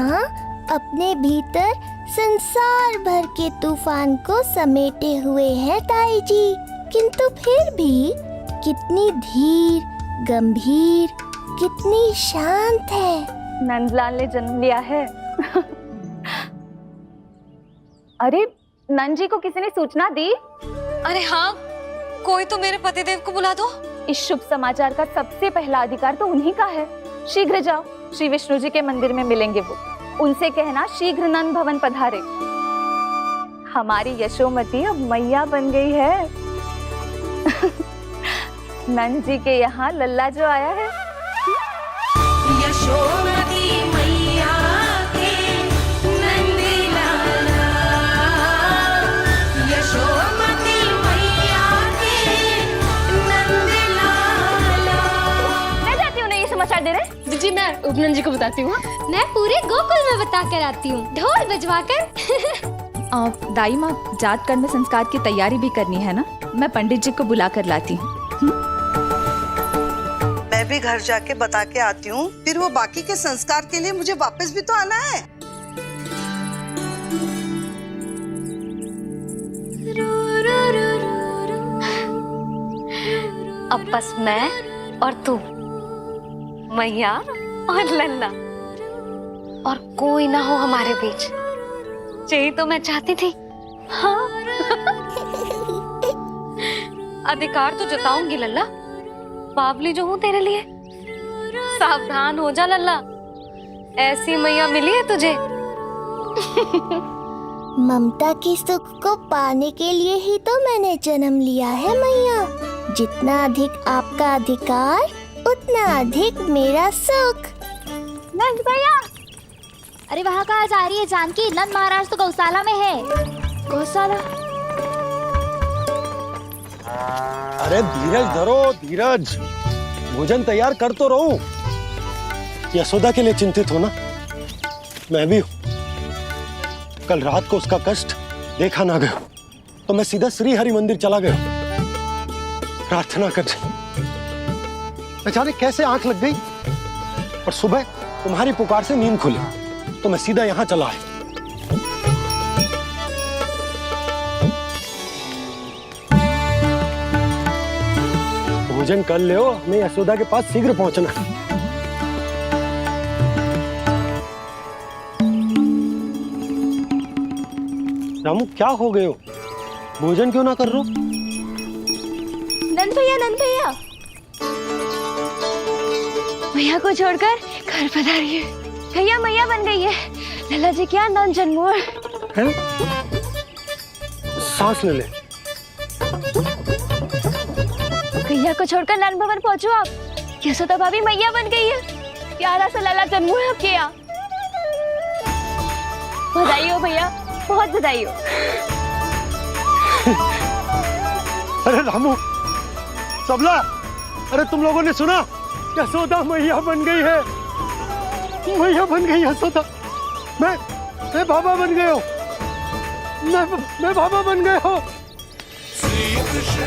अपने भीतर संसार भर के तूफान को समेटे हुए है ताई जी, किंतु फिर भी कितनी धीर, गंभीर, कितनी शांत है। नंदलाल ने जन्म लिया है। अरे, नंद जी को किसी ने सूचना दी? अरे हाँ, कोई तो मेरे पतिदेव को बुला दो। इस शुभ समाचार का सबसे पहला अधिकार तो उन्हीं का है। शीघ्र जाओ, श्री विष्णु जी के मंदिर में मिलेंगे वो। उनसे कहना शीघ्र नंद भवन पधारे। हमारी यशोमती अब मैया बन गई है। नंद जी के यहाँ लल्ला जो आया है। यशोमती मैया के नंद लाला, यशोमती मैया के नंद लाला। मैं जाती हूँ, नहीं ये समाचार दे रहे। जी, मैं उपनंद जी को बताती हूँ। मैं पूरे गोकुल में बता कर आती हूँ, ढोल बजवा कर। दाई माँ, जात कर्म संस्कार की तैयारी भी करनी है ना, मैं पंडित जी को बुला कर लाती हूँ। मैं भी घर जाके बता के आती हूँ, फिर वो बाकी के संस्कार के लिए मुझे वापस भी तो आना है। अब बस मैं और तू, मैया और लल्ला, और कोई ना हो हमारे बीच। यही तो मैं चाहती थी। हाँ। अधिकार तो जताऊंगी लल्ला, बावली जो हूँ तेरे लिए। सावधान हो जा लल्ला, ऐसी मैया मिली है तुझे। ममता की सुख को पाने के लिए ही तो मैंने जन्म लिया है मैया। जितना अधिक आपका अधिकार, उतना अधिक मेरा सुख। नंद भैया, अरे वहाँ कहाँ जा रही है जानकी? नंद महाराज तो गौशाला में है। गौशाला? अरे धीरज धरो, धीरज। भोजन तैयार कर तो रहूं। यशोदा के लिए चिंतित हो ना? मैं भी हूं। कल रात को उसका कष्ट देखा ना गया तो मैं सीधा श्री हरि मंदिर चला गया प्रार्थना करने। न जाने कैसे आंख लग गई और सुबह तुम्हारी पुकार से नींद खुली तो मैं सीधा यहां चला आया। भोजन कर ले, हमें यशोदा के पास शीघ्र पहुंचना है। रामू, क्या हो गए हो? भोजन क्यों ना कर रहे हो? नंद भैया मैया को छोड़कर घर पधारी है। भैया मैया बन गई है। लल्ला जी क्या नौन जन्मोर हैं? सांस ले ले। भैया को छोड़कर नंद भवन पहुंचो आप। यशोदा भाभी मैया बन गई है। प्यारा सा लल्ला जन्मोर आपके यहाँ। बधाई हो भैया, बहुत बधाई हो। अरे रामू, सबला, अरे तुम लोगों ने सुना? यशोदा मैया बन गई है। मैया बन गई यशोदा। मैं बाबा बन गया हूँ। मैं बाबा बन गया हूँ। श्री कृष्ण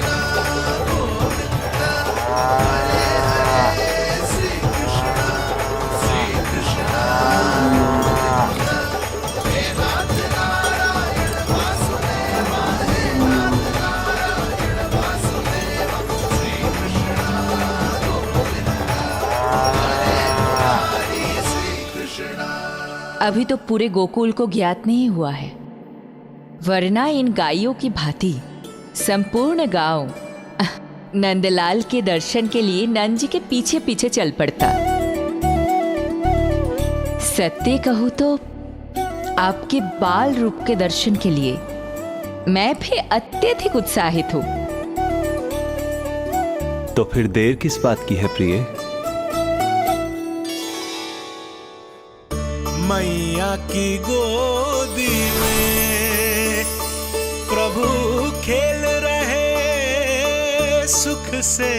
अभी तो पूरे गोकुल को ज्ञात नहीं हुआ है, वरना इन गायों की भांति संपूर्ण गांव नंदलाल के दर्शन के लिए नंद जी के पीछे पीछे चल पड़ता। सत्य कहूं तो आपके बाल रूप के दर्शन के लिए मैं भी अत्यधिक उत्साहित हूं। तो फिर देर किस बात की है प्रिय? मैया की गोदी में प्रभु खेल रहे सुख से,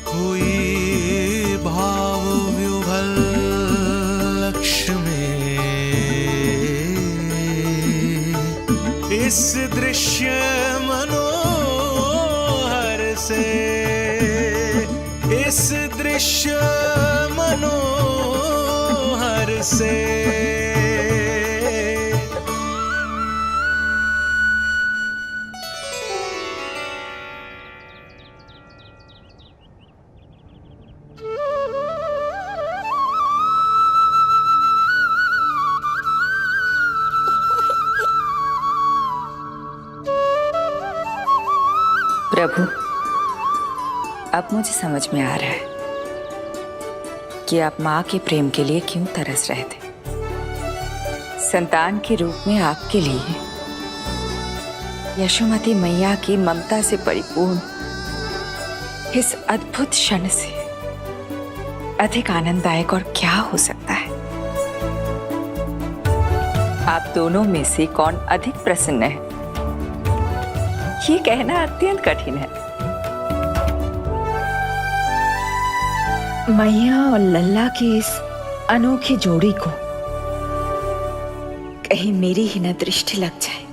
हुई भाव विह्वल लक्ष्य में। इस दृश्य मनोहर से, इस दृश्य मनोहर से। प्रभु, अब मुझे समझ में आ रहा है कि आप माँ के प्रेम के लिए क्यों तरस रहे थे। संतान के रूप में आपके लिए यशोमती मैया की ममता से परिपूर्ण इस अद्भुत क्षण से अधिक आनंददायक और क्या हो सकता है। आप दोनों में से कौन अधिक प्रसन्न है, ये कहना अत्यंत कठिन है। मैया और लल्ला की इस अनोखी जोड़ी को कहीं मेरी ही न दृष्टि लग जाए।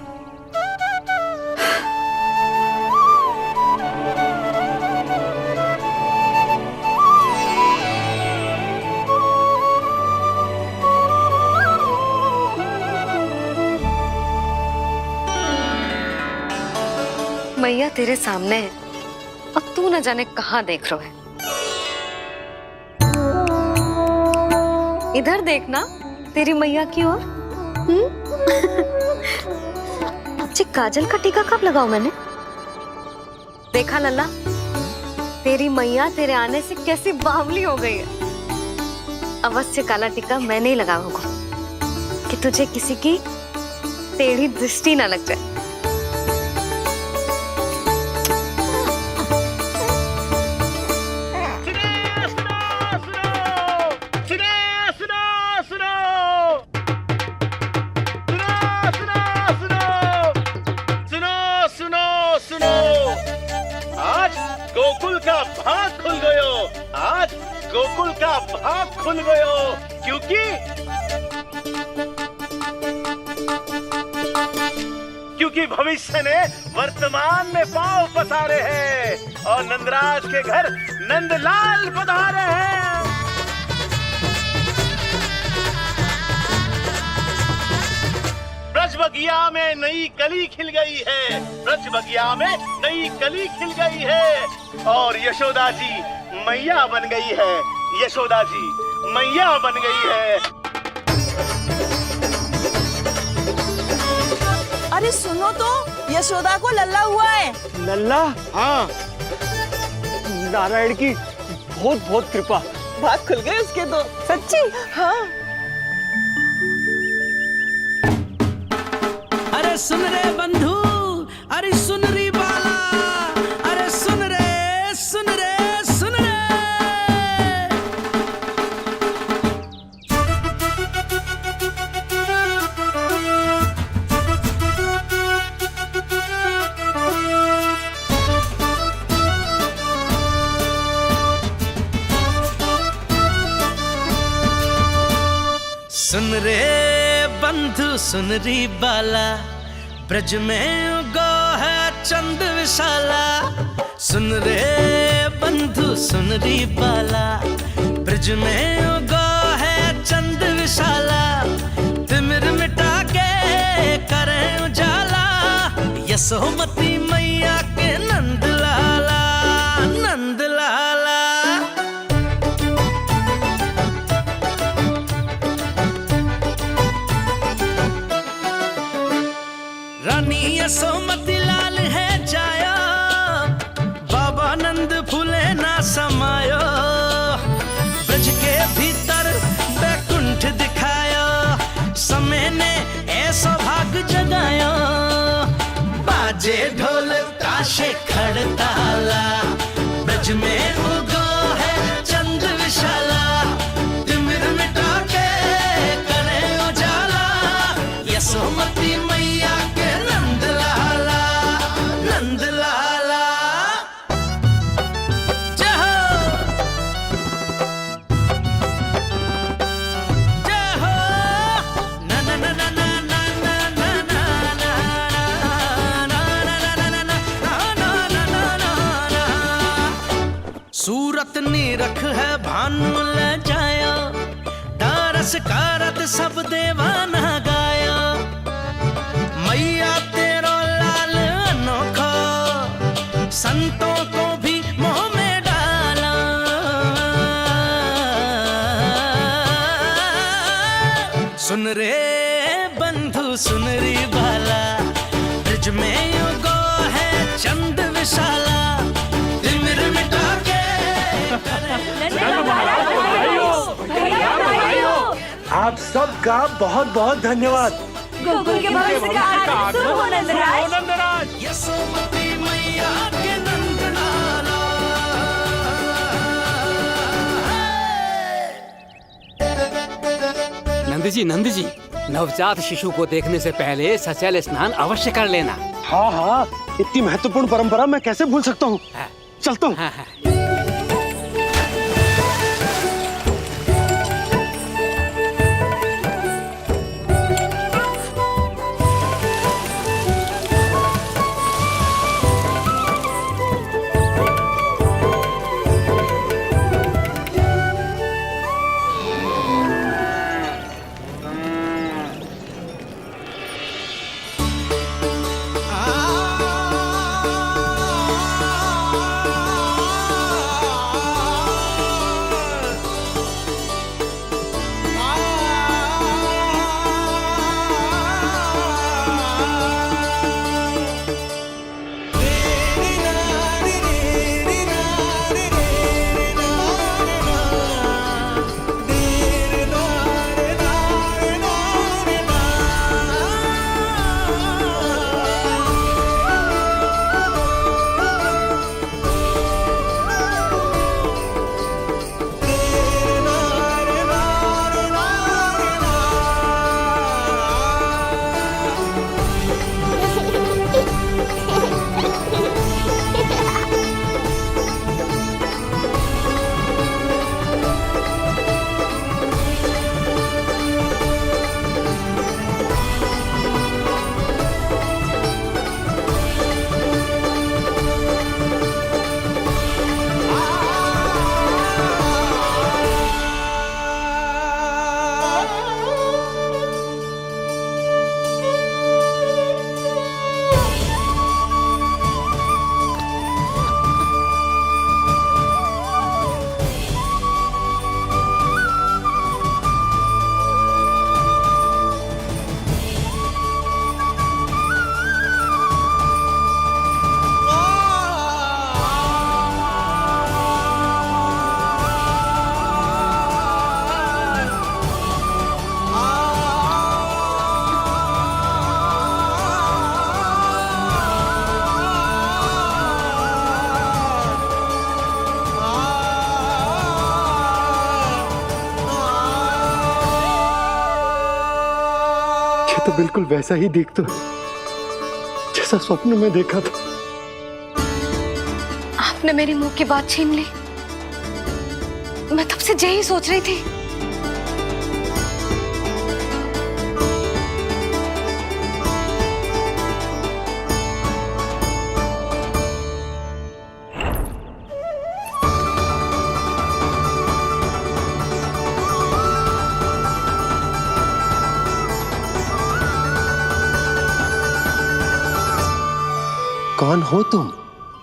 मैया तेरे सामने है, अब तू न जाने कहाँ देख रहा है। इधर देखना तेरी मैया की ओर। अच्छी काजल का टीका कब लगाऊं मैंने? देखा लल्ला, तेरी मैया तेरे आने से कैसी बावली हो गई है। अवश्य काला टीका मैंने ही लगा होगा कि तुझे किसी की टेढ़ी दृष्टि ना लग जाए। गोकुल का भाग खुल गयो, आज गोकुल का भाग खुल गयो, क्योंकि भविष्य ने वर्तमान में पांव पसारे हैं और नंदराज के घर नंदलाल पधारे हैं। ब्रज बगिया में नई कली खिल गई है, ब्रज बगिया में नई कली खिल गई है और यशोदा जी मैया बन गई है, यशोदा जी मैया बन गई है। अरे सुनो तो, यशोदा को लल्ला हुआ है। लल्ला? हाँ, नारायण की बहुत बहुत कृपा। भाग खुल गए उसके तो। सच्ची? हाँ। अरे सुन रे बंधु, अरे सुन री बाला, अरे सुन रे, सुन रे, सुन रे। सुन रे बंधु, सुन री बाला, ब्रज में उगो है चंद विशाला। सुन रे बंधु, सुन री बाला, ब्रज में उगो है चंद विशाला। तिमिर मिटा के करें उजाला, यशोमती मैया के नंद लाला, नंद लाला। रानी यशोमती लाल है जाया, बाबा नंद फूले ना समायो। ब्रज के भीतर बैकुंठ दिखायो, समय ने ऐसा भाग जगायो। बाजे ढोल ताशे खड़ताला, ब्रज में उगो है चंद विशाला। तिमिर मिटा के करे उजाला, यशोमती मैया के नंद लाला, नंद लाला। जय हो, जय हो। ना ना ना ना ना ना ना ना ना ना ना ना ना ना। सूरत निरख है भानु ले जाया, दारस कारत सब देवाना गाया। मैया तेरो लाल अनोखा, संतों को भी मोह में डाला। सुन रे बंधु, सुन री बाला, ब्रज में उगो है चंद विशाला। तिमिर मिटा के आप सबका बहुत बहुत धन्यवाद। गोकुल के भविष्य का आरंभ शुभ हो नंदराज। यशोमती मैया के नंद लाला। नंद जी, नवजात शिशु को देखने से पहले सचैल स्नान अवश्य कर लेना। हाँ हाँ, इतनी महत्वपूर्ण परंपरा मैं कैसे भूल सकता हूँ। चलता हूँ। तो बिल्कुल वैसा ही दिखता है जैसा स्वप्न में देखा था। आपने मेरी मुंह की बात छीन ली। मैं तब से यही सोच रही थी। कौन हो तुम?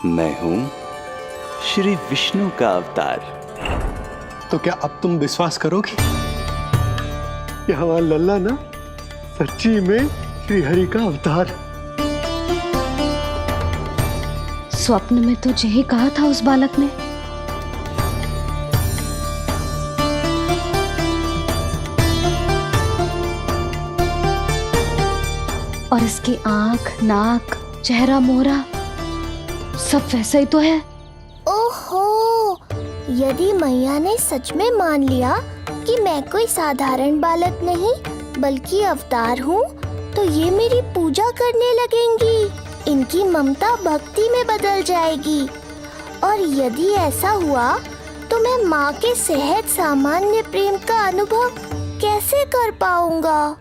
मैं हूं श्री विष्णु का अवतार। तो क्या अब तुम विश्वास करोगे कि हमारा लल्ला ना सच्ची में श्री हरि का अवतार? स्वप्न में तो यही कहा था उस बालक ने। और इसकी आंख, नाक, चेहरा, मोहरा सब वैसा ही तो है। ओहो, यदि मैया ने सच में मान लिया कि मैं कोई साधारण बालक नहीं बल्कि अवतार हूँ, तो ये मेरी पूजा करने लगेंगी। इनकी ममता भक्ति में बदल जाएगी। और यदि ऐसा हुआ तो मैं माँ के सहज सामान्य प्रेम का अनुभव कैसे कर पाऊंगा?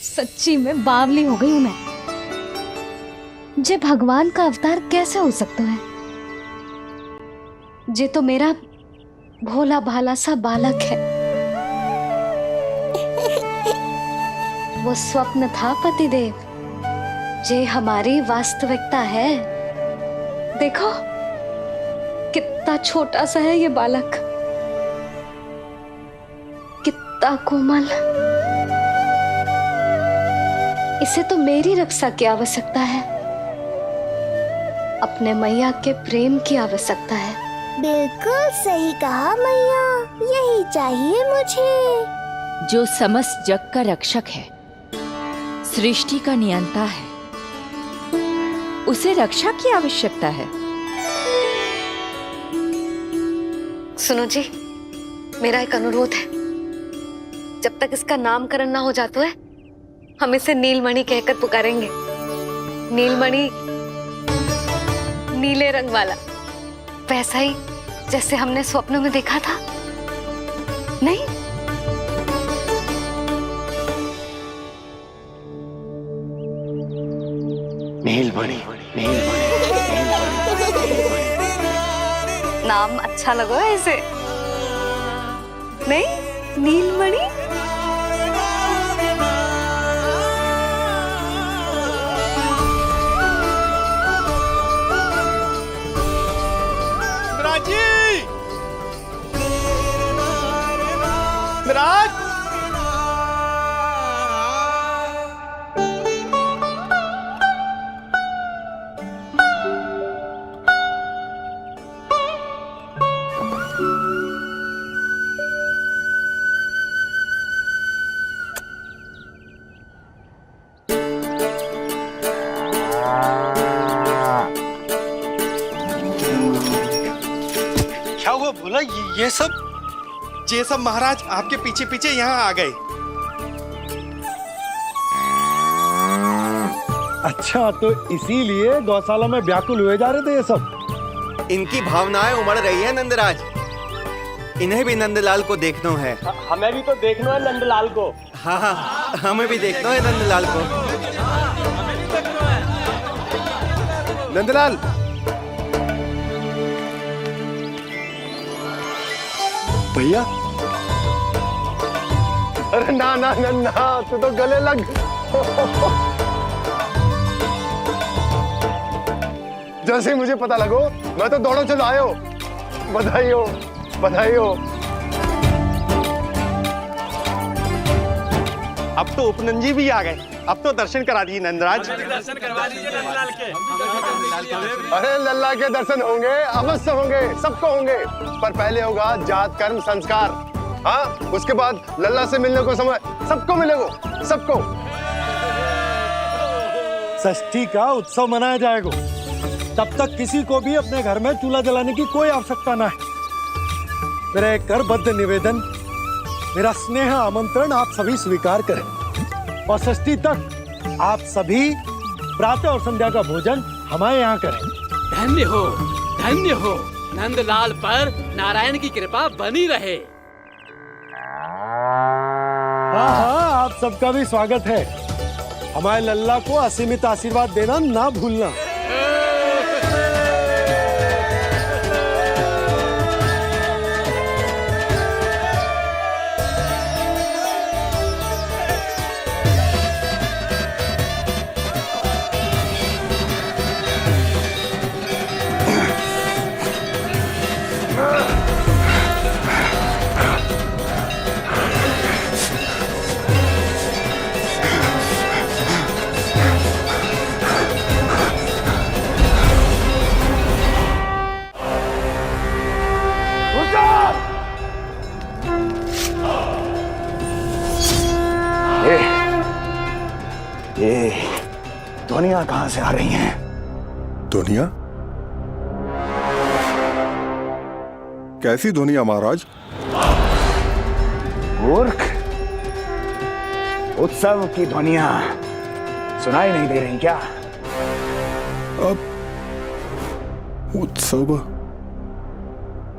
सच्ची में बावली हो गई हूँ मैं। जे भगवान का अवतार कैसे हो सकता है? जे तो मेरा भोला भाला सा बालक है। वो स्वप्न था पतिदेव, जे हमारी वास्तविकता है। देखो कितना छोटा सा है ये बालक, कितना कोमल। इसे तो मेरी रक्षा की आवश्यकता है, अपने मैया के प्रेम की आवश्यकता है। बिल्कुल सही कहा मैया, यही चाहिए मुझे। जो समस्त जग का रक्षक है, सृष्टि का नियंता है, उसे रक्षा की आवश्यकता है। सुनो जी, मेरा एक अनुरोध है। जब तक इसका नामकरण ना हो जाता है, हम इसे नीलमणि कहकर पुकारेंगे। नीलमणि नीले रंग वाला, वैसा ही जैसे हमने स्वप्न में देखा था। नहीं? नीलमणि, नाम अच्छा लगा है इसे? नहीं? नीलमणि? राज, क्या हुआ भोला? ये सब महाराज आपके पीछे पीछे यहाँ आ गए। अच्छा, तो इसीलिए गौशाला में व्याकुल हुए जा रहे थे ये सब? इनकी भावनाएं उमड़ रही है नंदराज। इन्हें भी नंदलाल को देखना है। हमें भी तो देखना है नंदलाल को। हाँ हाँ, हमें भी देखना है नंदलाल को। नंदलाल, भैया। अरे ना ना ना ना, तू तो गले लग। जैसे ही मुझे पता लगो, मैं तो दौड़ो चलो आयो। बधाई हो, बधाई हो। अब तो उपनंद जी भी आ गए। अब तो दर्शन करा दिए नंदराज। दर्शन करवा दीजिए नंदलाल के। अरे लल्ला के दर्शन होंगे, अवश्य होंगे, सबको होंगे। पर पहले होगा जात कर्म संस्कार। हाँ, उसके बाद लल्ला से मिलने को समय सबको मिलेगा, सबको। षष्ठी का उत्सव मनाया जाएगा। तब तक किसी को भी अपने घर में चूल्हा जलाने की कोई आवश्यकता ना है। मेरा एक करबद्ध निवेदन, मेरा स्नेह आमंत्रण आप सभी स्वीकार करें और षष्ठी तक आप सभी प्रातः और संध्या का भोजन हमारे यहाँ करें। धन्य हो नंदलाल पर नारायण की कृपा बनी रहे। हाँ हाँ, आप सबका भी स्वागत है। हमारे लल्ला को असीमित आशीर्वाद देना ना भूलना। ये ध्वनियां कहां से आ रही हैं? ध्वनियां? कैसी ध्वनियां महाराज? मूर्ख, उत्सव की ध्वनियां सुनाई नहीं दे रही क्या? अब उत्सव?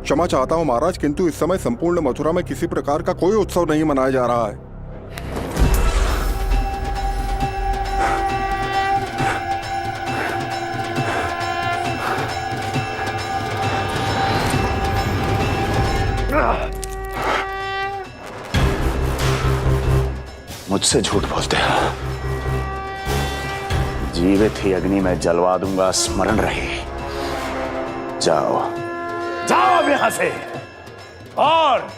क्षमा चाहता हूं महाराज, किंतु इस समय संपूर्ण मथुरा में किसी प्रकार का कोई उत्सव नहीं मनाया जा रहा है। मुझसे झूठ बोलते हो। जीवित ही अग्नि में जलवा दूंगा, स्मरण रहे। जाओ जाओ अब यहां से, और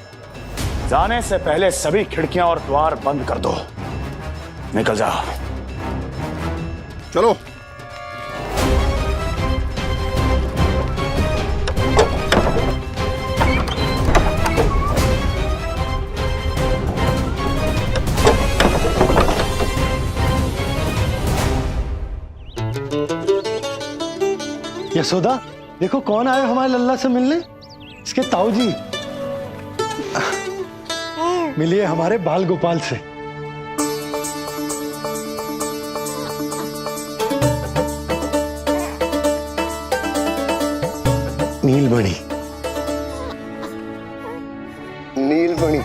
जाने से पहले सभी खिड़कियां और द्वार बंद कर दो। निकल जाओ। चलो। यशोदा, देखो कौन आया हमारे लल्ला से मिलने। इसके ताऊ जी। मिलिए हमारे बाल गोपाल से। नीलमणि, नीलमणि,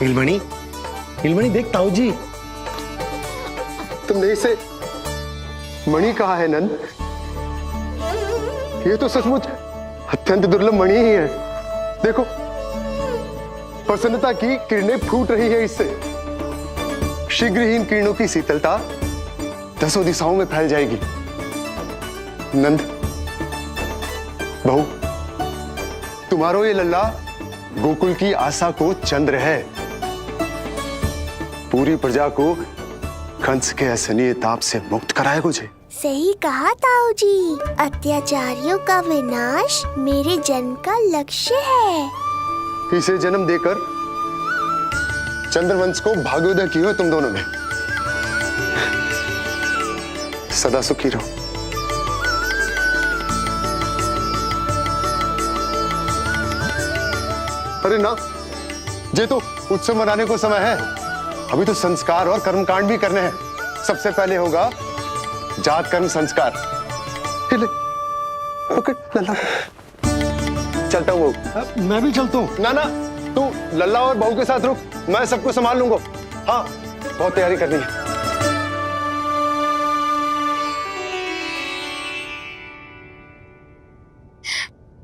नीलमणि, नीलमणि देख ताऊ जी। तुमने इसे मणि कहा है नंद? ये तो सचमुच अत्यंत दुर्लभ मणि ही है। देखो, प्रसन्नता की किरणें फूट रही है इससे। शीघ्र ही इन किरणों की शीतलता दसों दिशाओं में फैल जाएगी। नंद, बहू, तुम्हारो ये लल्ला गोकुल की आशा को चंद्र है। पूरी प्रजा को कंस के असहनीय ताप से मुक्त कराए मुझे। सही कहा ताऊ जी, अत्याचारियों का विनाश मेरे जन्म का लक्ष्य है। इसे जन्म देकर चंद्रवंश को भाग्योदय की हो तुम दोनों ने। सदा सुखी रहो। अरे ना, ये तो उत्सव मनाने को समय है। अभी तो संस्कार और कर्मकांड भी करने हैं। सबसे पहले होगा जात कर्म संस्कार। ओके लल्ला, चलता हूँ। मैं भी चलता हूँ। ना ना, तू लल्ला और बहू के साथ रुक, मैं सबको संभाल लूंगा। हाँ, बहुत तैयारी करनी है।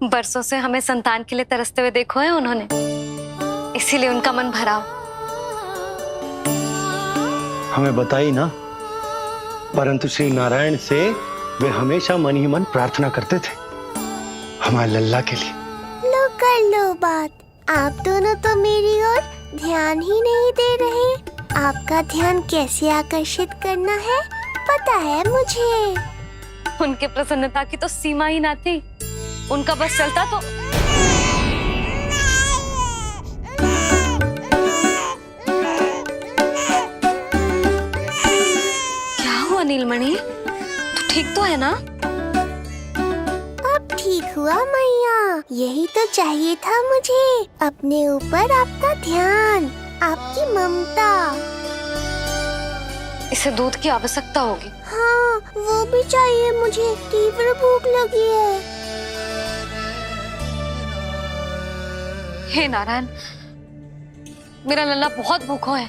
बरसों से हमें संतान के लिए तरसते हुए देखो है उन्होंने, इसीलिए उनका मन भरा। हमें बताई ना, परंतु श्री नारायण से वे हमेशा मन ही मन प्रार्थना करते थे हमारे लल्ला के लिए। लो कर लो बात। आप दोनों तो मेरी ओर ध्यान ही नहीं दे रहे। आपका ध्यान कैसे आकर्षित करना है पता है मुझे। उनके प्रसन्नता की तो सीमा ही ना थी। उनका बस चलता तो क्या हुआ नीलमणि, तू ठीक तो है ना? अब ठीक हुआ मैया, यही तो चाहिए था मुझे। अपने ऊपर आपका ध्यान, आपकी ममता। इसे दूध की आवश्यकता होगी। हाँ, वो भी चाहिए मुझे, तीव्र भूख लगी है। हे नारायण, मेरा लल्ला बहुत भूखा है।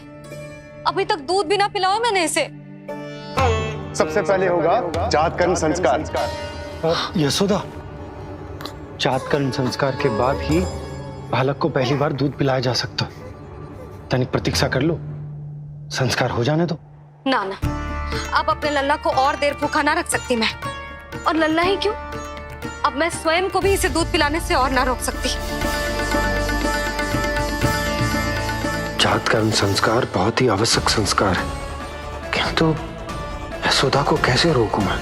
अभी तक दूध भी ना पिलाओ मैंने इसे। सबसे पहले होगा जात कर्म संस्कार। यशोदा, जात कर्म संस्कार के बाद ही बालक को पहली बार दूध पिलाया जा सकता। तनिक प्रतीक्षा कर लो, संस्कार हो जाने दो। ना ना, अब अपने लल्ला को और देर भूखा ना रख सकती मैं। और लल्ला ही क्यों, अब मैं स्वयं को भी इसे दूध पिलाने से और ना रोक सकती। जात कर्म संस्कार बहुत ही आवश्यक संस्कार है, किंतु यशोदा को कैसे रोकूं मैं?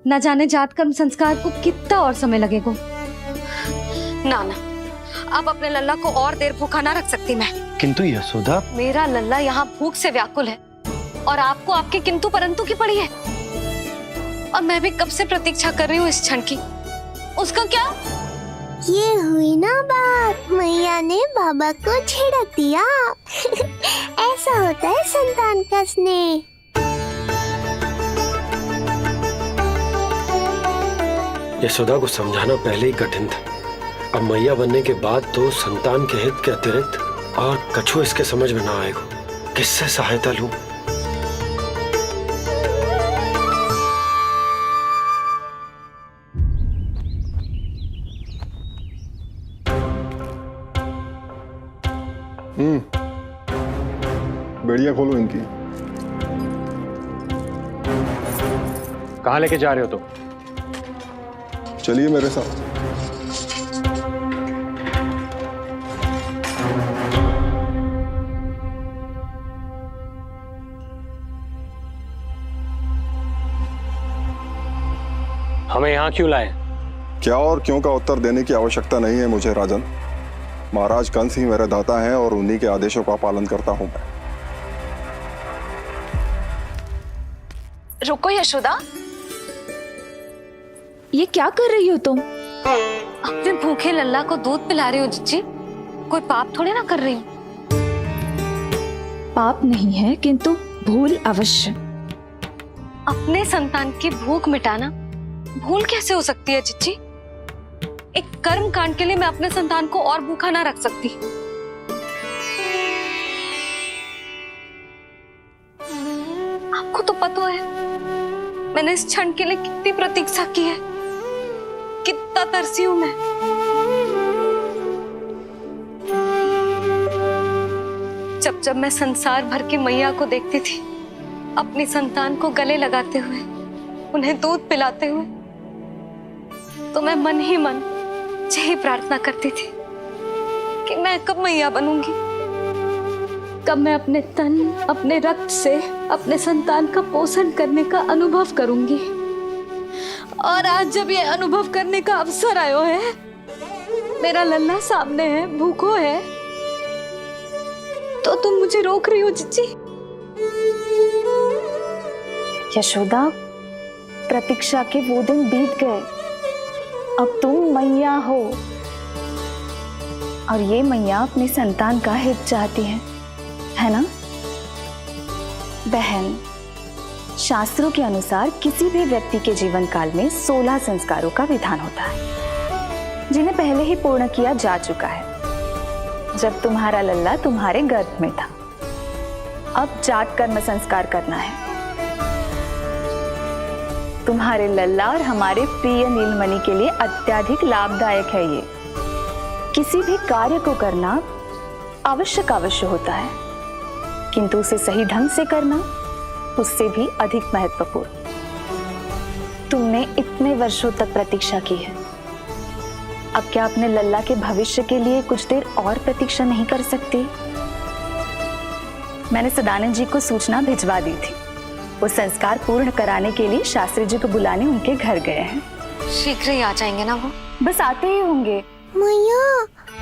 न जाने जात कर्म संस्कार को कितना और समय लगेगा। ना ना, अब अपने लल्ला को और देर भूखा ना रख सकती मैं। किंतु यशोदा, मेरा लल्ला यहाँ भूख से व्याकुल है और आपको आपके किंतु परंतु की पड़ी है। और मैं भी कब से प्रतीक्षा कर रही हूँ इस क्षण की। उसका क्या? ये हुई ना बात, मैया ने बाबा को झिड़क दिया। ऐसा होता है संतान का स्नेह। यशोदा को समझाना पहले ही कठिन था, अब मैया बनने के बाद तो संतान के हित के अतिरिक्त और कछु इसके समझ में ना आएगा। किससे सहायता लूं? बेड़िया खोलो इनकी। कहाँ लेके जा रहे हो तुम? चलिए मेरे साथ। हमें यहाँ क्यों लाए? क्या और क्यों का उत्तर देने की आवश्यकता नहीं है मुझे राजन। महाराज कंस ही मेरे दाता हैं और उन्हीं के आदेशों का पालन करता हूं मैं। रुको यशोदा, ये क्या कर रही हो तुम? अपने भूखे लल्ला को दूध पिला रही हो जिज्जी। कोई पाप थोड़ी ना कर रही हूँ। पाप नहीं है, किंतु भूल अवश्य। अपने संतान की भूख मिटाना भूल कैसे हो सकती है जिज्जी? एक कर्म कांड के लिए मैं अपने संतान को और भूखा ना रख सकती। आपको तो पता है मैंने इस क्षण के लिए कितनी प्रतीक्षा की है, कितना तरसी हूं मैं। जब जब मैं संसार भर की मैया को देखती थी अपनी संतान को गले लगाते हुए, उन्हें दूध पिलाते हुए, तो मैं मन ही मन यही प्रार्थना करती थी कि मैं कब मैया बनूंगी, कब मैं अपने तन अपने रक्त से अपने संतान का पोषण करने का अनुभव करूंगी। और आज जब ये अनुभव करने का अवसर आयो है, मेरा लल्ला सामने है, भूखो है, तो तुम मुझे रोक रही हो जिज्जी? यशोदा, प्रतीक्षा के वो दिन बीत गए, अब तुम मैया हो और ये मैया अपनी संतान का हित चाहती है ना बहन? शास्त्रों के अनुसार किसी भी व्यक्ति के जीवन काल में 16 संस्कारों का विधान होता है, जिन्हें पहले ही पूर्ण किया जा चुका है जब तुम्हारा लल्ला तुम्हारे गर्भ में था। अब जात कर्म संस्कार करना है। तुम्हारे लल्ला और हमारे प्रिय नीलमणि के लिए अत्यधिक लाभदायक है ये। किसी भी कार्य को करना अवश्य होता है, किंतु उसे सही ढंग से करना उससे भी अधिक महत्वपूर्ण। तुमने इतने वर्षों तक प्रतीक्षा की है, अब क्या अपने लल्ला के भविष्य के लिए कुछ देर और प्रतीक्षा नहीं कर सकती? मैंने सदानंद जी को सूचना भिजवा दी थी, वो संस्कार पूर्ण कराने के लिए शास्त्री जी को बुलाने उनके घर गए हैं। शीघ्र ही आ जाएंगे ना वो? बस आते ही होंगे। मैया,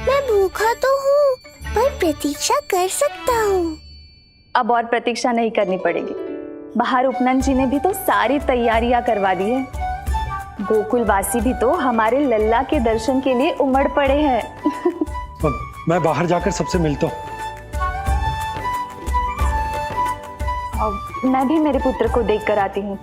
मैं भूखा तो हूँ पर प्रतीक्षा कर सकता हूँ। अब और प्रतीक्षा नहीं करनी पड़ेगी। बाहर उपनंद जी ने भी तो सारी तैयारियां करवा दी है। गोकुलवासी भी तो हमारे लल्ला के दर्शन के लिए उमड़ पड़े हैं। मैं बाहर जाकर सबसे मिलता हूँ। मैं भी मेरे पुत्र को देख कर आती हूँ।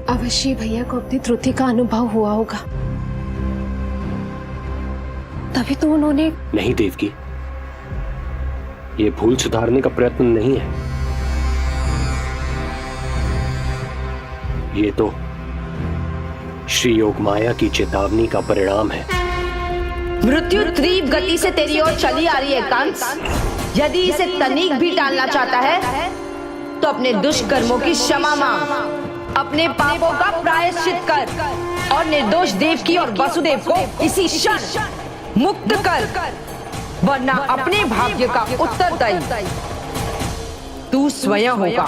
अवश्य भैया को अपनी त्रुटि का अनुभव हुआ होगा, तभी तो उन्होंने। नहीं देवकी, ये भूल सुधारने का प्रयत्न नहीं है, ये तो श्री योग माया की चेतावनी का परिणाम है। मृत्यु तीव्र गति से तेरी ओर चली आ रही है कंस। यदि इसे तनिक भी टालना चाहता है तो अपने दुष्कर्मों की क्षमा मांग, अपने पापों का प्रायश्चित कर और निर्दोष देवकी और वसुदेव को इसी क्षण मुक्त कर, वरना अपने भाग्य का उत्तरदायी तू स्वयं होगा।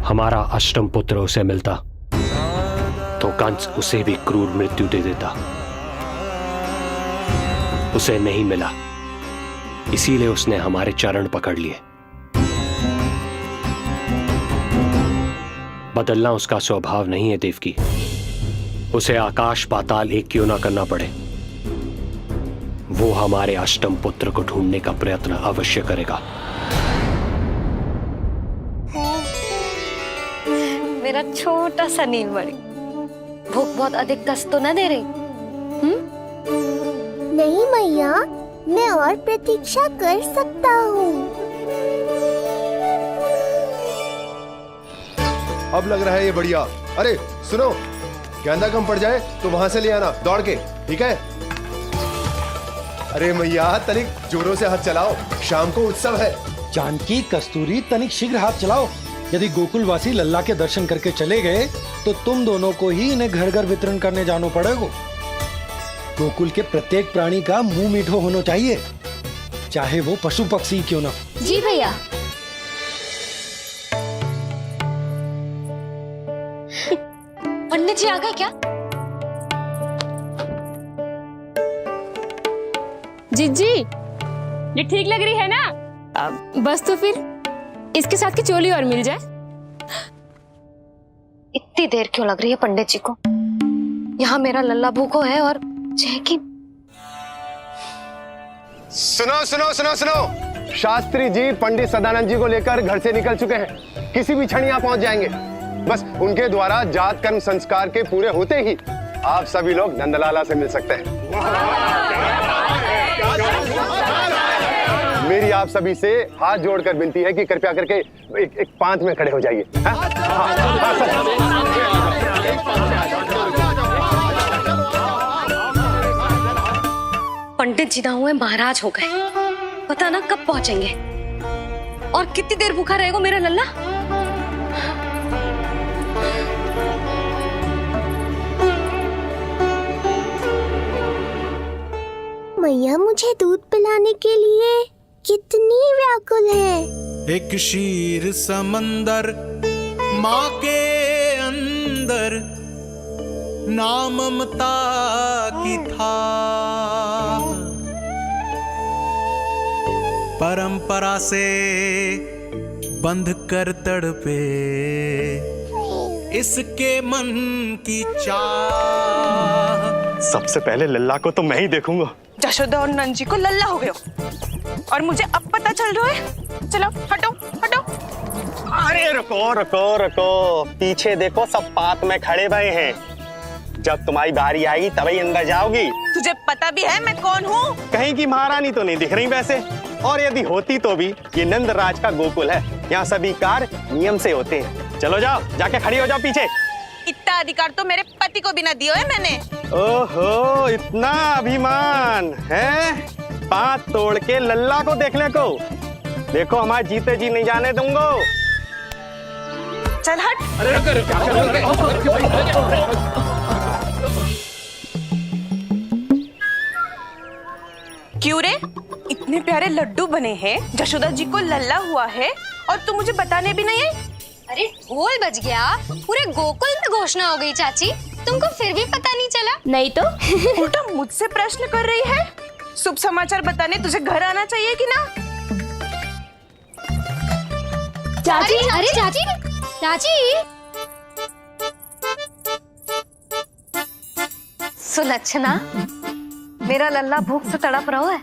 हमारा अष्टम पुत्र उसे मिलता तो कंस उसे भी क्रूर मृत्यु दे देता। उसे नहीं मिला, इसीलिए उसने हमारे चरण पकड़ लिए। बदलना उसका स्वभाव नहीं है देवकी। उसे आकाश पाताल एक क्यों ना करना पड़े, वो हमारे अष्टम पुत्र को ढूंढने का प्रयत्न अवश्य करेगा। मेरा छोटा सा नीलमणि, भूख बहुत अधिक कष्ट तो न दे रही? नहीं मैया, मैं और प्रतीक्षा कर सकता हूँ। अब लग रहा है ये बढ़िया। अरे सुनो, गेंदा कम पड़ जाए तो वहां से ले आना दौड़ के, ठीक है? अरे मैया तनिक जोरों से हाथ चलाओ, शाम को उत्सव है। जानकी, कस्तूरी, तनिक शीघ्र हाथ चलाओ। यदि गोकुलवासी लल्ला के दर्शन करके चले गए तो तुम दोनों को ही इन्हें घर घर वितरण करने जाना पड़ेगा। गोकुल के प्रत्येक प्राणी का मुंह मीठो होना चाहिए, चाहे वो पशु पक्षी क्यों ना। जी भैया। पंडित जी आ गए क्या? जीजी, ये ठीक लग रही है ना? बस तो फिर इसके साथ की चोली और मिल जाए। इतनी देर क्यों लग रही है पंडित जी को? यहाँ मेरा लल्ला भूखो है और जय की। सुनो सुनो सुनो सुनो, शास्त्री जी पंडित सदानंद जी को लेकर घर से निकल चुके हैं। किसी भी क्षण यहाँ पहुंच जाएंगे। बस उनके द्वारा जात कर्म संस्कार के पूरे होते ही आप सभी लोग नंदलाला से मिल सकते हैं। मेरी आप सभी से हाथ जोड़कर विनती है कि कृपया करके एक पांत में खड़े हो जाइए। पंडित जी ना हुए महाराज हो गए, पता ना कब पहुंचेंगे और कितनी देर भूखा रहेगा मेरा लल्ला। मैया मुझे दूध पिलाने के लिए कितनी व्याकुल है। एक शीर समंदर माँ के अंदर, नाम ममता की था। परंपरा से बंध कर तड़पे इसके मन की चाह। सबसे पहले लल्ला को तो मैं ही देखूंगा। यशोदा और नंद जी को लल्ला हो गयो और मुझे अब पता चल रहा है। चलो हटो हटो। अरे रुको रुको रुको, पीछे देखो, सब पात में खड़े भये हैं। जब तुम्हारी बारी आएगी तभी अंदर जाओगी। तुझे पता भी है मैं कौन हूँ? कहीं की महारानी तो नहीं दिख रही वैसे, और यदि होती तो भी ये नंदराज का गोकुल है, यहाँ सभी कार्य नियम से होते हैं। चलो जाओ, जाके खड़ी हो जाओ पीछे। इतना अधिकार तो मेरे पति को भी ना दिया है मैंने। ओहो, इतना अभिमान है? पात तोड़ के लल्ला को देखने को। देखो हमारे जीते जी नहीं जाने दूंगा। चल हट। क्यों रे, कितने प्यारे लड्डू बने हैं, यशोदा जी को लल्ला हुआ है और तुम मुझे बताने भी नहीं आई। अरे ढोल बज गया, पूरे गोकुल में घोषणा हो गई चाची, तुमको फिर भी पता नहीं चला? नहीं तो उल्टा मुझसे प्रश्न कर रही है। शुभ समाचार बताने तुझे घर आना चाहिए कि ना? चाची, अरे चाची, चाची। सुलक्षणा, मेरा लल्ला भूख से तड़प रहा है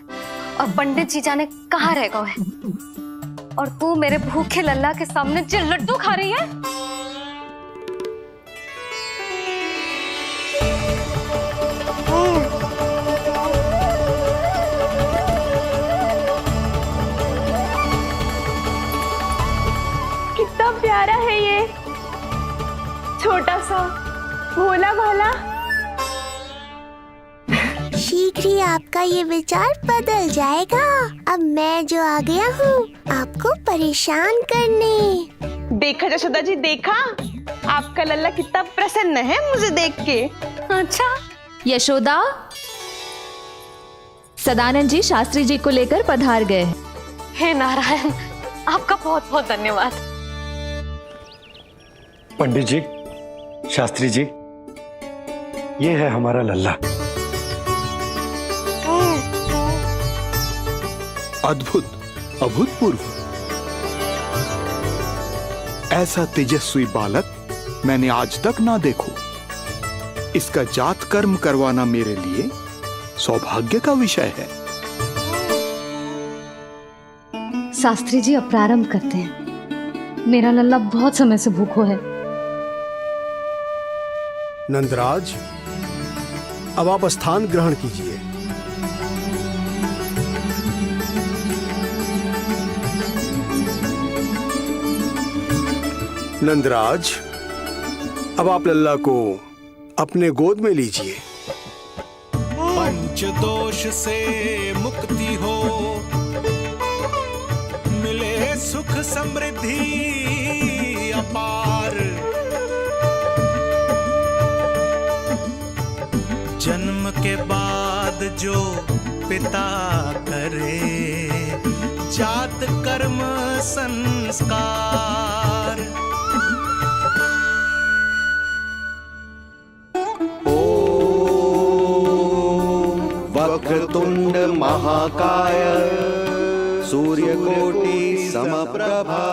और पंडित जी जाने कहाँ रह गए हैं, और तू मेरे भूखे लल्ला के सामने जो लड्डू खा रही है। कितना प्यारा है ये, छोटा सा भोला भाला। शीघ्र ही आपका ये विचार बदल जाएगा। अब मैं जो आ गया हूँ आपको परेशान करने। देखा यशोदा जी, देखा आपका लल्ला कितना प्रसन्न है मुझे देख के। अच्छा यशोदा, सदानंद जी शास्त्री जी को लेकर पधार गए। हे नारायण, आपका बहुत बहुत धन्यवाद। पंडित जी, शास्त्री जी, ये है हमारा लल्ला। अद्भुत, अभूतपूर्व। ऐसा तेजस्वी बालक मैंने आज तक ना देखो। इसका जात कर्म करवाना मेरे लिए सौभाग्य का विषय है। शास्त्री जी अब प्रारंभ करते हैं। मेरा लल्ला बहुत समय से भूखो है। नंदराज, अब आप स्थान ग्रहण कीजिए। नंदराज, अब आप लल्ला को अपने गोद में लीजिए। पंच दोष से मुक्ति हो, मिले सुख समृद्धि अपार। जन्म के बाद जो पिता करे, जात कर्म संस्कार। वक्रतुंड महाकाय, सूर्यकोटि समप्रभा,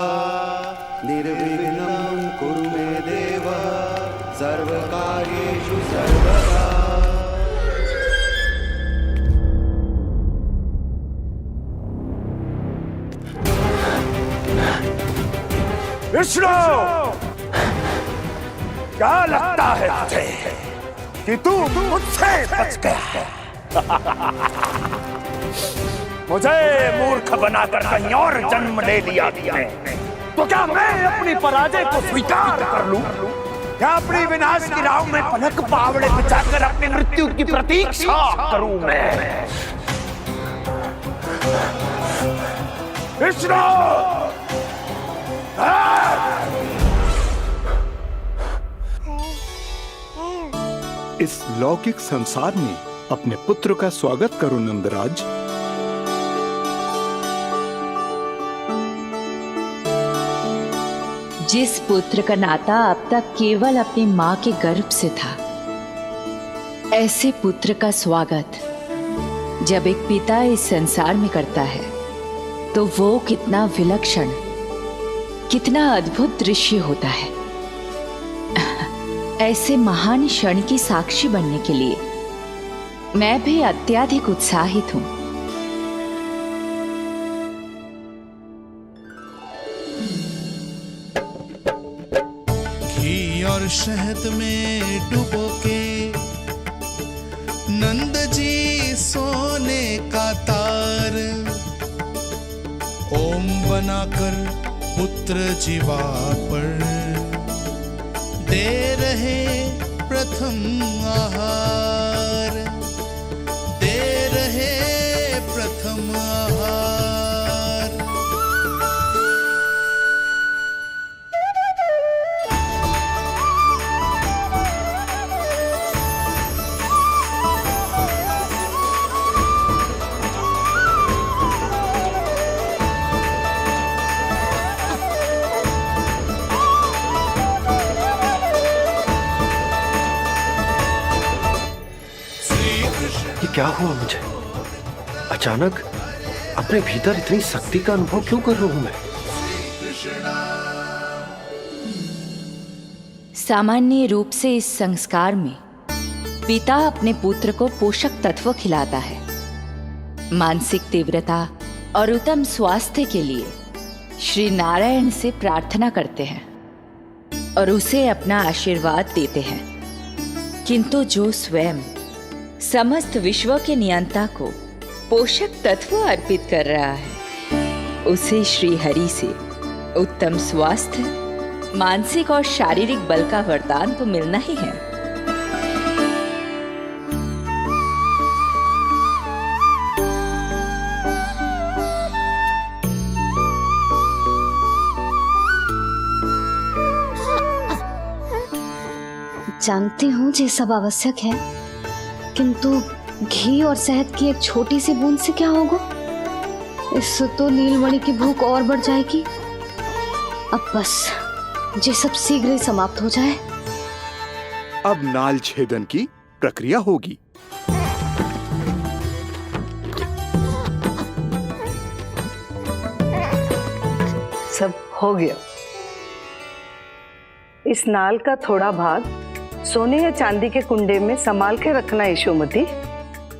निर्विघ्नं कुरु मे देव, सर्वकार्येषु सर्वदा। विष्णु, क्या लगता है तुझे कि तू मुझसे बच गया? मुझे मूर्ख बनाकर कहीं और जन्म ले लिया तुमने, तो क्या मैं अपनी पराजय को स्वीकार कर लूं? क्या अपनी विनाश की राह में पलक पावड़े बिछाकर अपनी मृत्यु की प्रतीक्षा करूं मैं? विष्णु, इस लौकिक संसार में अपने पुत्र का स्वागत करो नंदराज। जिस पुत्र का नाता अब तक केवल अपनी मां के गर्भ से था, ऐसे पुत्र का स्वागत जब एक पिता इस संसार में करता है तो वो कितना विलक्षण, कितना अद्भुत दृश्य होता है। ऐसे महान क्षण की साक्षी बनने के लिए मैं भी अत्यधिक उत्साहित हूं। घी और शहद में डुबो के नंद जी सोने का तार, ओम बनाकर पुत्र जीवा पर दे रहे प्रथम आहार, दे रहे प्रथम आहार। ये क्या हुआ मुझे? अचानक अपने भीतर इतनी शक्ति का अनुभव क्यों कर रहा हूं मैं? सामान्य रूप से इस संस्कार में पिता अपने पुत्र को पोषक तत्व खिलाता है। मानसिक तीव्रता और उत्तम स्वास्थ्य के लिए श्री नारायण से प्रार्थना करते हैं और उसे अपना आशीर्वाद देते हैं। किंतु जो स्वयं समस्त विश्व के नियंता को पोषक तत्व अर्पित कर रहा है, उसे श्री हरि से उत्तम स्वास्थ्य, मानसिक और शारीरिक बल का वरदान तो मिलना ही है। जानती हूँ ये सब आवश्यक है, किंतु घी और शहद की एक छोटी सी बूंद से क्या होगा? इससे तो नीलमणि की भूख और बढ़ जाएगी। अब बस ये सब शीघ्र ही समाप्त हो जाए। अब नाल छेदन की प्रक्रिया होगी। सब हो गया। इस नाल का थोड़ा भाग सोने या चांदी के कुंडे में संभाल के रखना यशोमती,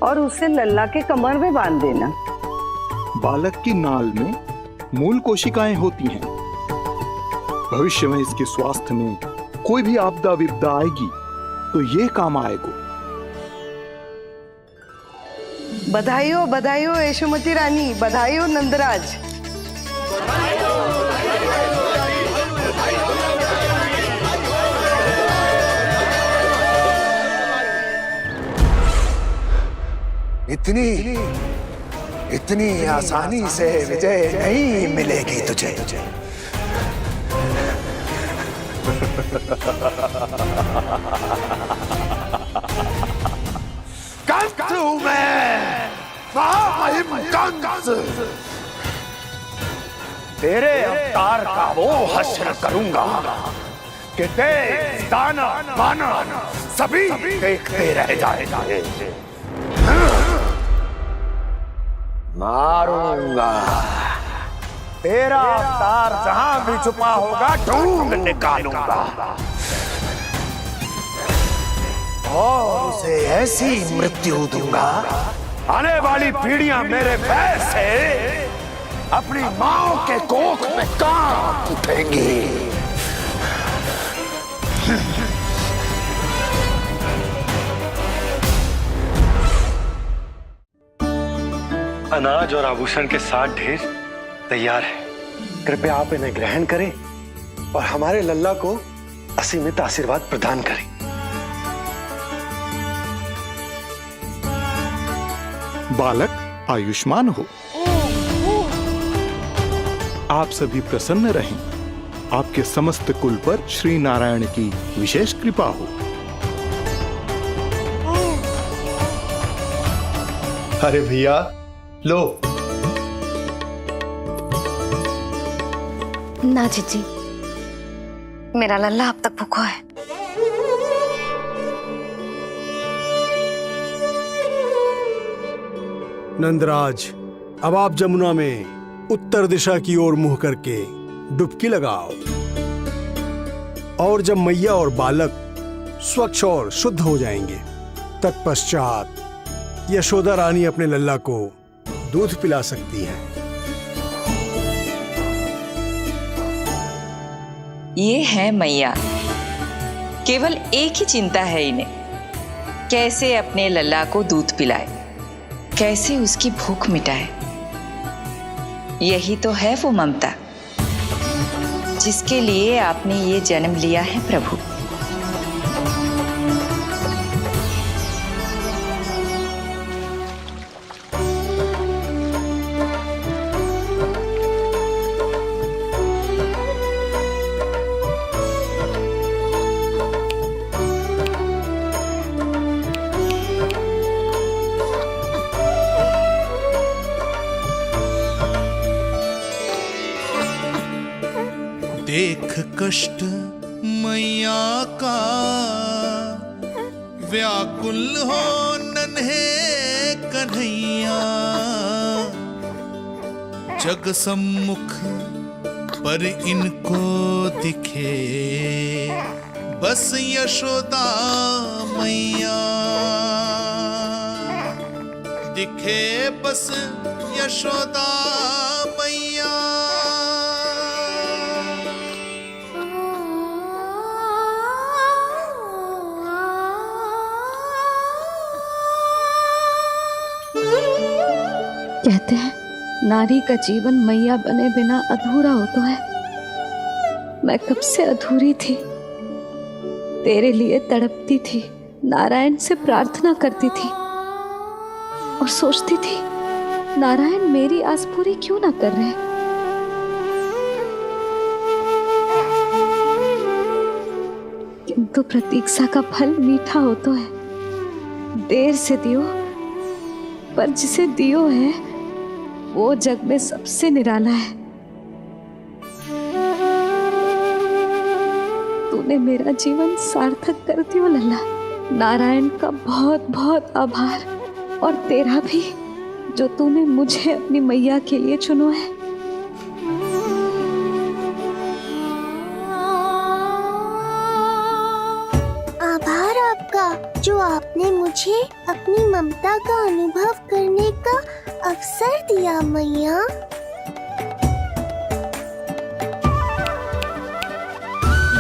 और उसे लल्ला के कमर में बांध देना। बालक की नाल में मूल कोशिकाएं होती हैं। भविष्य में इसके स्वास्थ्य में कोई भी आपदा विपदा आएगी तो ये काम आएगा। बधाई हो यशोमती रानी, बधाई हो नंदराज। इतनी आसानी से विजय नहीं मिलेगी तुझे। तेरे अवतार का वो हश्र करूंगा कि तेज, दाना, माना सभी देखते रह जाएंगे। मारूंगा। तेरा अवतार जहां भी छुपा होगा ढूंढ निकालूंगा और उसे ऐसी मृत्यु दूंगा, आने वाली पीढ़ियां मेरे भय से अपनी माओ के कोख में कांप उठेंगी। अनाज और आभूषण के साथ ढेर तैयार है। कृपया आप इन्हें ग्रहण करें और हमारे लल्ला को असीमित आशीर्वाद प्रदान करें। बालक आयुष्मान हो। आप सभी प्रसन्न रहें। आपके समस्त कुल पर श्री नारायण की विशेष कृपा हो। अरे भैया लो। ना जीजी, मेरा लल्ला अब तक भूखा है। नंदराज, अब आप जमुना में उत्तर दिशा की ओर मुंह करके डुबकी लगाओ, और जब मैया और बालक स्वच्छ और शुद्ध हो जाएंगे, तत्पश्चात यशोदा रानी अपने लल्ला को दूध पिला सकती है। ये है मैया, केवल एक ही चिंता है इन्हें, कैसे अपने लल्ला को दूध पिलाए, कैसे उसकी भूख मिटाए। यही तो है वो ममता जिसके लिए आपने ये जन्म लिया है प्रभु। देख कष्ट मैया का व्याकुल हो नन्हे कन्हैया जग सम्मुख पर इनको दिखे बस यशोदा मैया, दिखे बस यशोदा मैया। कहते हैं नारी का जीवन मैया बने बिना अधूरा होता है। मैं कब से अधूरी थी, तेरे लिए तड़पती थी, नारायण से प्रार्थना करती थी और सोचती थी नारायण मेरी आस पूरी क्यों ना कर रहे। किंतु प्रतीक्षा का फल मीठा होता है। देर से दियो पर जिसे दियो है वो जग में सबसे निराला है। तूने मेरा जीवन सार्थक कर दियो लल्ला। नारायण का बहुत बहुत आभार और तेरा भी जो तूने मुझे अपनी मैया के लिए चुनो है। आभार आपका जो आपने मुझे अपनी ममता का अनुभव करने का अवसर दिया मैया।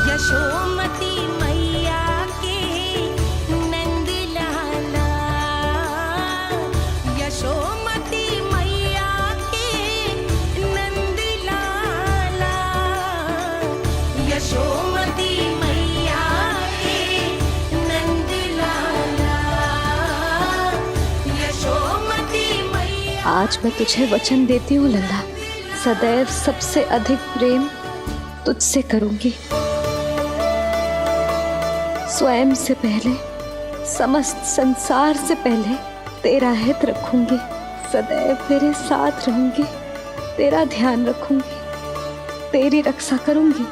यशोमती मैया के नंद लाला, यशोमती मैया के नंद लाला, यशोमती मैया के नंद लाला, यशोमती मैया। आज मैं तुझे वचन देती हूँ लल्ला, सदैव सबसे अधिक प्रेम तुझसे करूंगी। स्वयं से पहले, समस्त संसार से पहले तेरा हित रखूंगी। सदैव तेरे साथ रहूंगी, तेरा ध्यान रखूंगी, तेरी रक्षा करूंगी।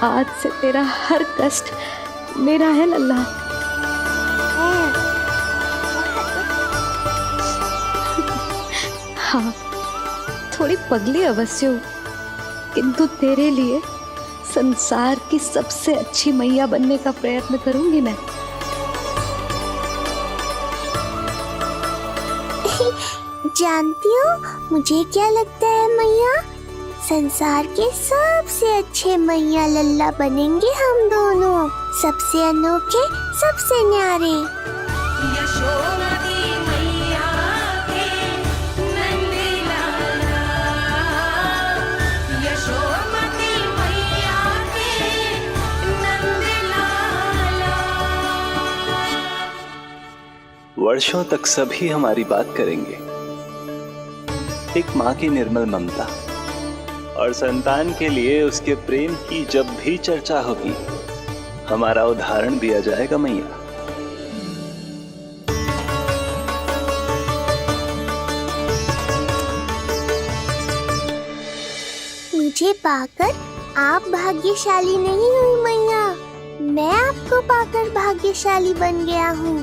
आज से तेरा हर कष्ट मेरा है लल्ला। हाँ, थोड़ी पगली अवश्य हूँ, किंतु तेरे लिए संसार की सबसे अच्छी मैया बनने का प्रयत्न करूंगी मैं। जानती हो मुझे क्या लगता है मैया, संसार के सबसे अच्छे मैया लल्ला बनेंगे हम दोनों, सबसे अनोखे, सबसे न्यारे। यशोमती मैया के नंद लाला, यशोमती मैया के नंद लाला। वर्षों तक सभी हमारी बात करेंगे। एक माँ की निर्मल ममता और संतान के लिए उसके प्रेम की जब भी चर्चा होगी, हमारा उदाहरण दिया जाएगा मैया। मुझे पाकर आप भाग्यशाली नहीं हुई मैया, मैं आपको पाकर भाग्यशाली बन गया हूँ।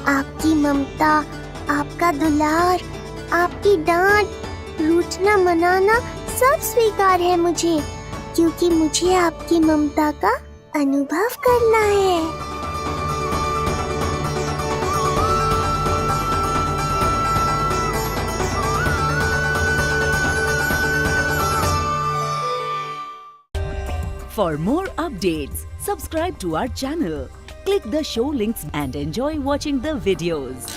आपकी ममता, आपका दुलार, आपकी डांट, रूठना मनाना सब स्वीकार है मुझे, क्योंकि मुझे आपकी ममता का अनुभव करना है। For more updates, subscribe to our channel, click the show links and enjoy watching the videos.